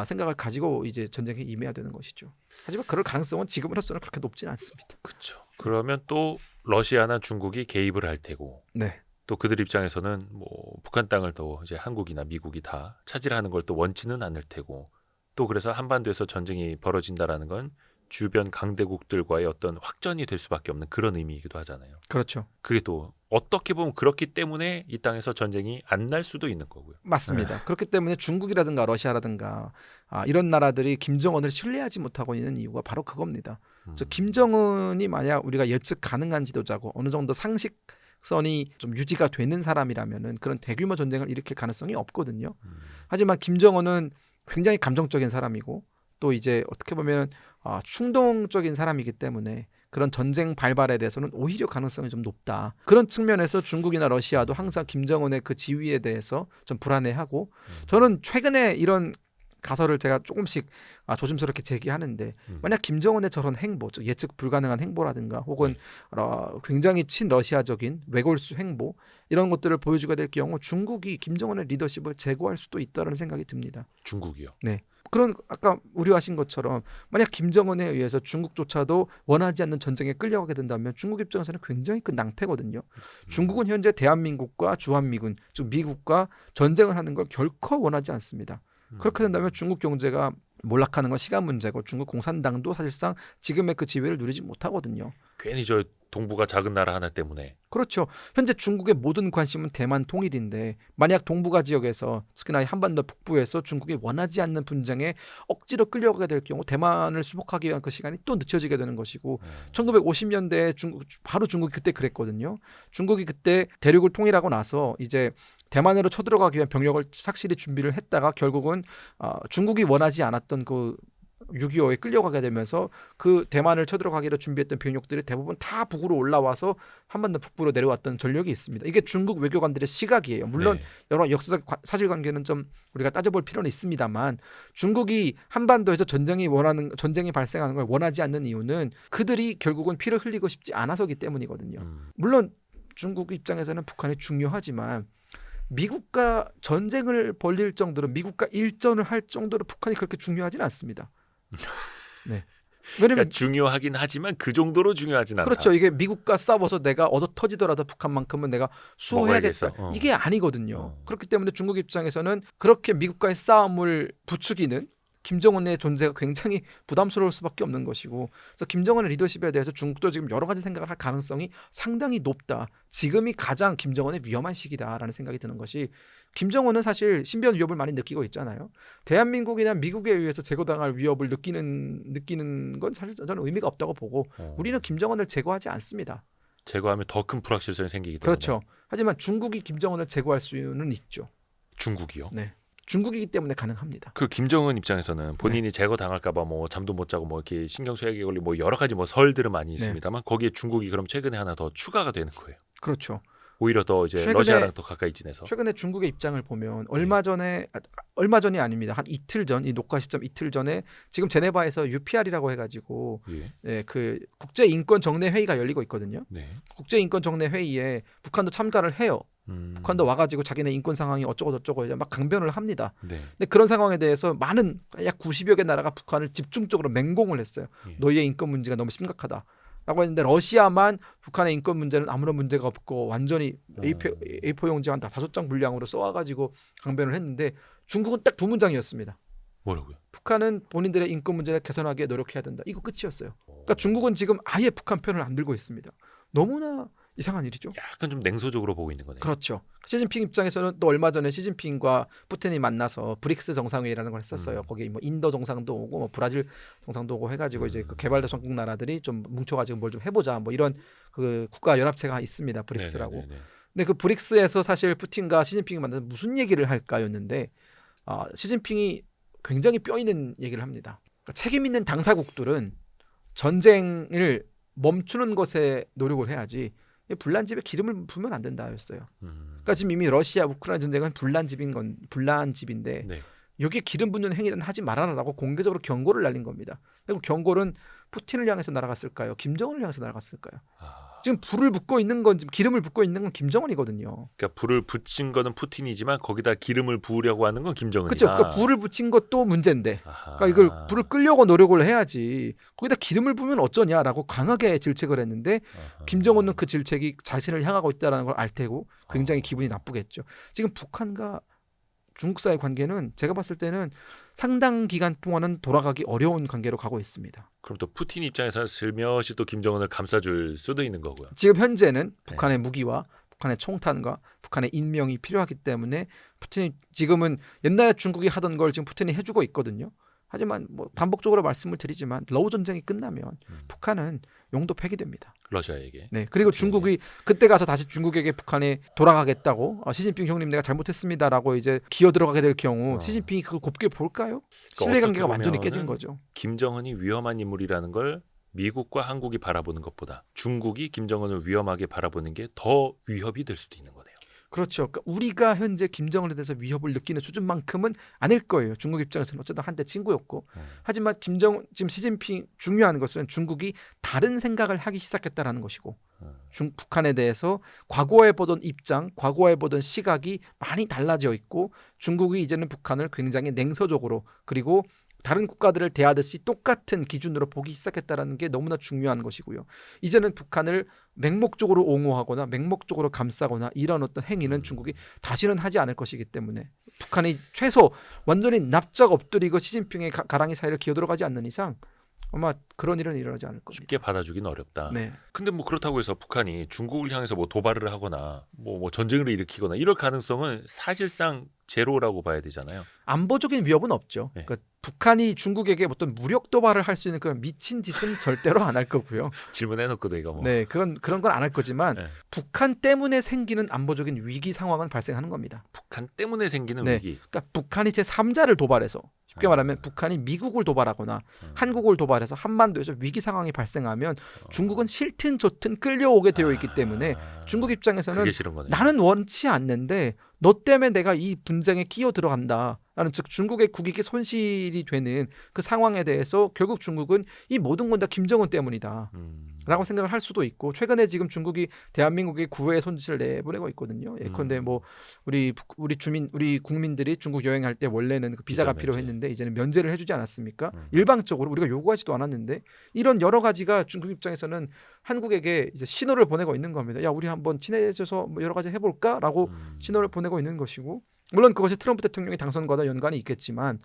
생각을 가지고 이제 전쟁에 임해야 되는 것이죠. 하지만 그럴 가능성은 지금으로서는 그렇게 높지는 않습니다. 그렇죠. 그러면 또 러시아나 중국이 개입을 할 테고 네. 또 그들 입장에서는 뭐 북한 땅을 또 이제 한국이나 미국이 다 차지하는 걸 또 원치는 않을 테고 또 그래서 한반도에서 전쟁이 벌어진다라는 건 주변 강대국들과의 어떤 확전이 될 수밖에 없는 그런 의미이기도 하잖아요. 그렇죠. 그게 또 어떻게 보면 그렇기 때문에 이 땅에서 전쟁이 안 날 수도 있는 거고요. 맞습니다. 그렇기 때문에 중국이라든가 러시아라든가 이런 나라들이 김정은을 신뢰하지 못하고 있는 이유가 바로 그겁니다. 김정은이 만약 우리가 예측 가능한 지도자고 어느 정도 상식선이 좀 유지가 되는 사람이라면은 그런 대규모 전쟁을 일으킬 가능성이 없거든요. 하지만 김정은은 굉장히 감정적인 사람이고 또 이제 어떻게 보면 충동적인 사람이기 때문에 그런 전쟁 발발에 대해서는 오히려 가능성이 좀 높다. 그런 측면에서 중국이나 러시아도 항상 김정은의 그 지위에 대해서 좀 불안해하고 저는 최근에 이런 가설을 제가 조금씩 조심스럽게 제기하는데 만약 김정은의 저런 행보, 즉 예측 불가능한 행보라든가 혹은 굉장히 친러시아적인 외골수 행보 이런 것들을 보여주게 될 경우 중국이 김정은의 리더십을 제고할 수도 있다는 생각이 듭니다. 중국이요? 네. 그런 아까 우려하신 것처럼 만약 김정은에 의해서 중국조차도 원하지 않는 전쟁에 끌려가게 된다면 중국 입장에서는 굉장히 큰 낭패거든요. 중국은 현재 대한민국과 주한미군, 즉 미국과 전쟁을 하는 걸 결코 원하지 않습니다. 그렇게 된다면 중국 경제가 몰락하는 건 시간 문제고 중국 공산당도 사실상 지금의 그 지위를 누리지 못하거든요. 괜히 저 동북아 작은 나라 하나 때문에. 그렇죠. 현재 중국의 모든 관심은 대만 통일인데 만약 동북아 지역에서 특히나 한반도 북부에서 중국이 원하지 않는 분쟁에 억지로 끌려가게 될 경우 대만을 수복하기 위한 그 시간이 또 늦춰지게 되는 것이고 1950년대에 바로 중국이 그때 그랬거든요. 중국이 그때 대륙을 통일하고 나서 이제 대만으로 쳐들어가기 위한 병력을 확실히 준비를 했다가 결국은 중국이 원하지 않았던 그 6.25에 끌려가게 되면서 그 대만을 쳐들어가기로 준비했던 병력들이 대부분 다 북으로 올라와서 한반도 북부로 내려왔던 전력이 있습니다. 이게 중국 외교관들의 시각이에요. 물론 네. 여러 역사적 사실관계는 좀 우리가 따져볼 필요는 있습니다만 중국이 한반도에서 전쟁이 발생하는 걸 원하지 않는 이유는 그들이 결국은 피를 흘리고 싶지 않아서기 때문이거든요. 물론 중국 입장에서는 북한이 중요하지만 미국과 전쟁을 벌일 정도로 미국과 일전을 할 정도로 북한이 그렇게 중요하지는 않습니다. 네. 왜냐면 그러니까 중요하긴 하지만 그 정도로 중요하진 않다. 그렇죠. 이게 미국과 싸워서 내가 얻어 터지더라도 북한만큼은 내가 수호해야겠다. 먹어야겠어. 이게 아니거든요. 그렇기 때문에 중국 입장에서는 그렇게 미국과의 싸움을 부추기는 김정은의 존재가 굉장히 부담스러울 수밖에 없는 것이고 그래서 김정은의 리더십에 대해서 중국도 지금 여러 가지 생각을 할 가능성이 상당히 높다. 지금이 가장 김정은의 위험한 시기다라는 생각이 드는 것이 김정은은 사실 신변 위협을 많이 느끼고 있잖아요. 대한민국이나 미국에 의해서 제거당할 위협을 느끼는 건 사실 저는 의미가 없다고 보고 우리는 김정은을 제거하지 않습니다. 제거하면 더 큰 불확실성이 생기기 때문에. 그렇죠. 하지만 중국이 김정은을 제거할 수는 있죠. 중국이요? 네. 중국이기 때문에 가능합니다. 그 김정은 입장에서는 본인이 제거 당할까봐 뭐 잠도 못 자고 뭐 이렇게 신경쇠약에 걸리고 뭐 여러 가지 뭐 설들은 많이 있습니다만 거기에 중국이 그럼 최근에 하나 더 추가가 되는 거예요. 그렇죠. 오히려 더 이제 최근에- 러시아랑 더 가까이 지내서. 최근에 중국의 입장을 보면 얼마 전이 아닙니다. 한 이틀 전, 이 녹화 시점 이틀 전에 지금 제네바에서 UPR이라고 해가지고 예. 그 국제 인권 정례 회의가 열리고 있거든요. 네. 국제 인권 정례 회의에 북한도 참가를 해요. 북한도 와가지고 자기네 인권 상황이 어쩌고 저쩌고 이제 막 강변을 합니다. 네. 근데 그런 상황에 대해서 많은 약 90여 개 나라가 북한을 집중적으로 맹공을 했어요. 예. 너희의 인권 문제가 너무 심각하다. 라고 했는데 러시아만 북한의 인권 문제는 아무런 문제가 없고 완전히 A4 용지 한 5장 분량으로 써와가지고 강변을 했는데 중국은 딱 두 문장이었습니다. 뭐라고요? 북한은 본인들의 인권 문제를 개선하기에 노력해야 된다. 이거 끝이었어요. 그러니까 중국은 지금 아예 북한 편을 안 들고 있습니다. 너무나 이상한 일이죠. 약간 좀 냉소적으로 보고 있는 거네요. 그렇죠. 시진핑 입장에서는 또 얼마 전에 시진핑과 푸틴이 만나서 브릭스 정상회의라는 걸 했었어요. 거기 뭐 인도 정상도 오고 뭐 브라질 정상도 오고 해가지고 이제 그 개발도상국 나라들이 좀 뭉쳐가지고 뭘 좀 해보자 뭐 이런 그 국가 연합체가 있습니다. 브릭스라고. 네네네네. 근데 그 브릭스에서 사실 푸틴과 시진핑이 만나서 무슨 얘기를 할까였는데 시진핑이 굉장히 뼈 있는 얘기를 합니다. 그러니까 책임 있는 당사국들은 전쟁을 멈추는 것에 노력을 해야지 불난집에 기름을 부으면 안 된다였어요. 그러니까 지금 이미 러시아 우크라이나 전쟁은 불난집인데 네. 여기에 기름 붓는 행위는 하지 말아라라고 공개적으로 경고를 날린 겁니다. 그리고 경고는 푸틴을 향해서 날아갔을까요? 김정은을 향해서 날아갔을까요? 지금 불을 붓고 있는 건 기름을 붓고 있는 건 김정은이거든요. 그러니까 불을 붙인 거는 푸틴이지만 거기다 기름을 부으려고 하는 건 김정은이다. 그렇죠. 그러니까 불을 붙인 것도 문제인데, 그러니까 이걸 불을 끌려고 노력을 해야지. 거기다 기름을 부으면 어쩌냐라고 강하게 질책을 했는데 김정은은 그 질책이 자신을 향하고 있다는 걸 알 테고 굉장히 기분이 나쁘겠죠. 지금 북한과 중국 사이의 관계는 제가 봤을 때는 상당 기간 동안은 돌아가기 어려운 관계로 가고 있습니다. 그럼 또 푸틴 입장에서는 슬며시 또 김정은을 감싸줄 수도 있는 거고요. 지금 현재는 북한의 무기와 북한의 총탄과 북한의 인명이 필요하기 때문에 푸틴이 지금은 옛날에 중국이 하던 걸 지금 푸틴이 해주고 있거든요. 하지만 뭐 반복적으로 말씀을 드리지만 러우 전쟁이 끝나면 북한은 용도 폐기됩니다. 러시아에게. 네. 그리고 중국이 그때 가서 다시 중국에게 북한에 돌아가겠다고 시진핑 형님 내가 잘못했습니다라고 이제 기어 들어가게 될 경우 시진핑이 그걸 곱게 볼까요? 그러니까 신뢰관계가 완전히 깨진 거죠. 김정은이 위험한 인물이라는 걸 미국과 한국이 바라보는 것보다 중국이 김정은을 위험하게 바라보는 게 더 위협이 될 수도 있는 거네요. 그렇죠. 그러니까 우리가 현재 김정은에 대해서 위협을 느끼는 수준만큼은 아닐 거예요. 중국 입장에서는 어쨌든 한때 친구였고. 하지만 지금 시진핑 중요한 것은 중국이 다른 생각을 하기 시작했다라는 것이고 북한에 대해서 과거에 보던 입장, 과거에 보던 시각이 많이 달라져 있고 중국이 이제는 북한을 굉장히 냉소적으로 그리고 다른 국가들을 대하듯이 똑같은 기준으로 보기 시작했다는 게 너무나 중요한 것이고요. 이제는 북한을 맹목적으로 옹호하거나 맹목적으로 감싸거나 이런 어떤 행위는 중국이 다시는 하지 않을 것이기 때문에 북한이 최소 완전히 납작 엎드리고 시진핑의 가랑이 사이를 기어들어가지 않는 이상 아마 그런 일은 일어나지 않을 겁니다. 쉽게 받아주기는 어렵다. 네. 근데 뭐 그렇다고 해서 북한이 중국을 향해서 뭐 도발을 하거나 뭐 전쟁을 일으키거나 이럴 가능성은 사실상 제로라고 봐야 되잖아요. 안보적인 위협은 없죠. 네. 그러니까 북한이 중국에게 어떤 무력 도발을 할 수 있는 그런 미친 짓은 절대로 안 할 거고요. 질문해놓고 내가 뭐. 네, 그런 건 안 할 거지만 네. 북한 때문에 생기는 안보적인 위기 상황은 발생하는 겁니다. 북한 때문에 생기는 네. 위기. 그러니까 북한이 제3자를 도발해서 쉽게 말하면 북한이 미국을 도발하거나 한국을 도발해서 한반도에서 위기 상황이 발생하면 중국은 싫든 좋든 끌려오게 되어 있기 때문에 중국 입장에서는 그게 싫은 거네요. 나는 원치 않는데 너 때문에 내가 이 분쟁에 끼어 들어간다라는 즉 중국의 국익에 손실이 되는 그 상황에 대해서 결국 중국은 이 모든 건 다 김정은 때문이다. 라고 생각을 할 수도 있고 최근에 지금 중국이 대한민국에 구애의 손짓을 내보내고 있거든요. 예컨대 뭐 우리 국민들이 중국 여행할 때 원래는 그 비자가 비자 필요했는데 이제는 면제를 해주지 않았습니까? 일방적으로 우리가 요구하지도 않았는데 이런 여러 가지가 중국 입장에서는 한국에게 이제 신호를 보내고 있는 겁니다. 야 우리 한번 친해져서 뭐 여러 가지 해볼까라고 신호를 보내고 있는 것이고 물론 그것이 트럼프 대통령의 당선과도 연관이 있겠지만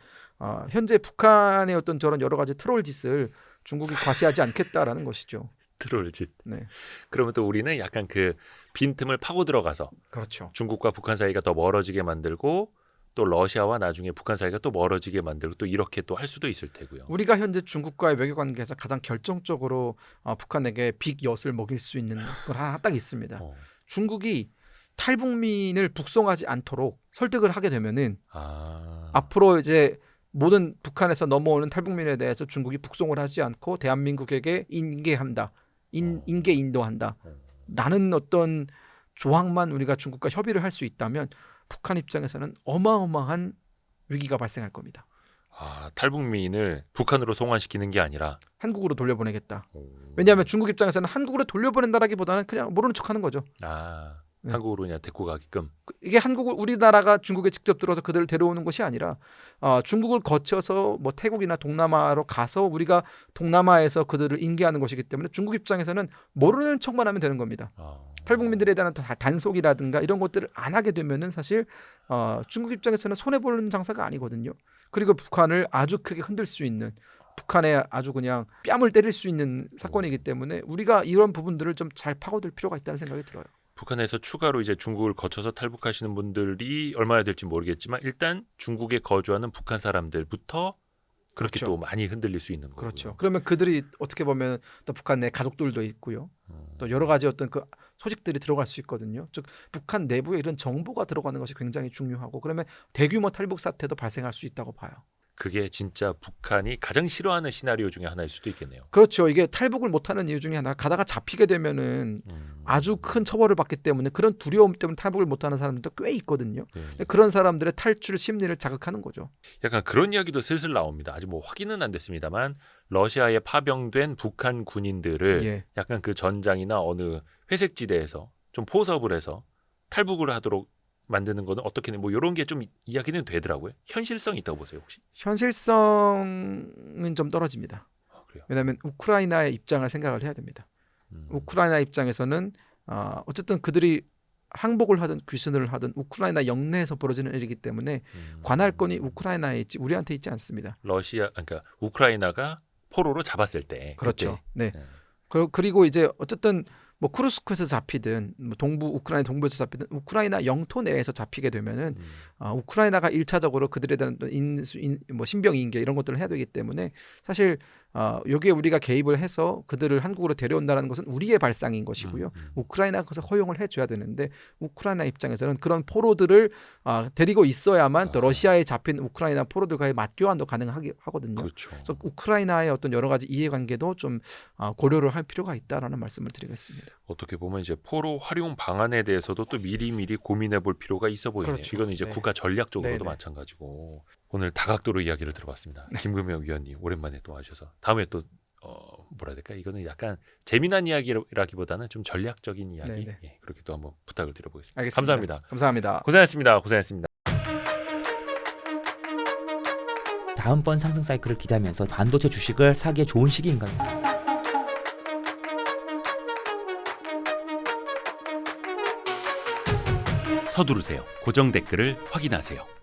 현재 북한의 어떤 저런 여러 가지 트롤 짓을 중국이 과시하지 않겠다라는 것이죠. 트롤짓. 네, 그러면 또 우리는 약간 그 빈틈을 파고 들어가서 그렇죠. 중국과 북한 사이가 더 멀어지게 만들고 또 러시아와 나중에 북한 사이가 또 멀어지게 만들고 또 이렇게 또 할 수도 있을 테고요. 우리가 현재 중국과의 외교 관계에서 가장 결정적으로 북한에게 빅엿을 먹일 수 있는 걸 하나 딱 있습니다. 중국이 탈북민을 북송하지 않도록 설득을 하게 되면은 앞으로 이제 모든 북한에서 넘어오는 탈북민에 대해서 중국이 북송을 하지 않고 대한민국에게 인계한다. 인계 인도한다. 라는 어떤 조항만 우리가 중국과 협의를 할 수 있다면 북한 입장에서는 어마어마한 위기가 발생할 겁니다. 탈북민을 북한으로 송환시키는 게 아니라 한국으로 돌려보내겠다. 왜냐하면 중국 입장에서는 한국으로 돌려보낸다라기보다는 그냥 모르는 척하는 거죠. 네. 한국으로 그냥 데리고 가게끔. 이게 우리나라가 중국에 직접 들어서 그들을 데려오는 것이 아니라 중국을 거쳐서 뭐 태국이나 동남아로 가서 우리가 동남아에서 그들을 인계하는 것이기 때문에 중국 입장에서는 모르는 척만 하면 되는 겁니다. 탈북민들에 대한 단속이라든가 이런 것들을 안 하게 되면은 사실 중국 입장에서는 손해 보는 장사가 아니거든요. 그리고 북한을 아주 크게 흔들 수 있는 북한에 아주 그냥 뺨을 때릴 수 있는 사건이기 때문에 우리가 이런 부분들을 좀 잘 파고들 필요가 있다는 생각이 들어요. 북한에서 추가로 이제 중국을 거쳐서 탈북하시는 분들이 얼마나 될지 모르겠지만 일단 중국에 거주하는 북한 사람들부터 그렇게 그렇죠. 또 많이 흔들릴 수 있는 거고요. 그렇죠. 그러면 그들이 어떻게 보면 또 북한 내 가족들도 있고요. 또 여러 가지 어떤 그 소식들이 들어갈 수 있거든요. 즉 북한 내부에 이런 정보가 들어가는 것이 굉장히 중요하고 그러면 대규모 탈북 사태도 발생할 수 있다고 봐요. 그게 진짜 북한이 가장 싫어하는 시나리오 중에 하나일 수도 있겠네요. 그렇죠. 이게 탈북을 못하는 이유 중에 하나 가다가 잡히게 되면은 아주 큰 처벌을 받기 때문에 그런 두려움 때문에 탈북을 못하는 사람들도 꽤 있거든요. 네. 그런 사람들의 탈출 심리를 자극하는 거죠. 약간 그런 이야기도 슬슬 나옵니다. 아직 뭐 확인은 안 됐습니다만 러시아에 파병된 북한 군인들을 예. 약간 그 전장이나 어느 회색지대에서 좀 포섭을 해서 탈북을 하도록 만드는 거는 어떻게 뭐 이런 게 좀 이야기는 되더라고요. 현실성이 있다고 보세요 혹시? 현실성은 좀 떨어집니다. 아, 그래요. 왜냐하면 우크라이나의 입장을 생각을 해야 됩니다. 음. 우크라이나 입장에서는 어쨌든 그들이 항복을 하든 귀순을 하든 우크라이나 영내에서 벌어지는 일이기 때문에 관할권이 우크라이나에 있지 우리한테 있지 않습니다. 러시아 그러니까 우크라이나가 포로로 잡았을 때 그렇죠. 네. 그때. 그리고 이제 어쨌든 뭐 쿠르스크에서 잡히든 뭐 동부 우크라이나 동부에서 잡히든 우크라이나 영토 내에서 잡히게 되면은 우크라이나가 1차적으로 그들에 대한 뭐 신병 인계 이런 것들을 해야 되기 때문에 사실 여기에 우리가 개입을 해서 그들을 한국으로 데려온다는 것은 우리의 발상인 것이고요. 우크라이나가 그것을 허용을 해줘야 되는데 우크라이나 입장에서는 그런 포로들을 데리고 있어야만 또 러시아에 잡힌 우크라이나 포로들과의 맞교환도 가능하거든요. 그렇죠. 그래서 우크라이나의 어떤 여러 가지 이해관계도 좀 고려를 할 필요가 있다라는 말씀을 드리겠습니다. 어떻게 보면 이제 포로 활용 방안에 대해서도 또 미리미리 고민해 볼 필요가 있어 보이네요. 그렇죠. 이거는 이제 네. 국가 전략적으로도 네네. 마찬가지고 오늘 다각도로 이야기를 들어봤습니다. 김금영 위원님 오랜만에 또 와주셔서 다음에 또 뭐라 해야 될까? 이거는 약간 재미난 이야기라기보다는 좀 전략적인 이야기 네네. 예, 그렇게 또 한번 부탁을 드려보겠습니다. 알겠습니다. 감사합니다. 감사합니다. 고생했습니다. 다음번 상승 사이클을 기대하면서 반도체 주식을 사기에 좋은 시기인가요? 서두르세요. 고정 댓글을 확인하세요.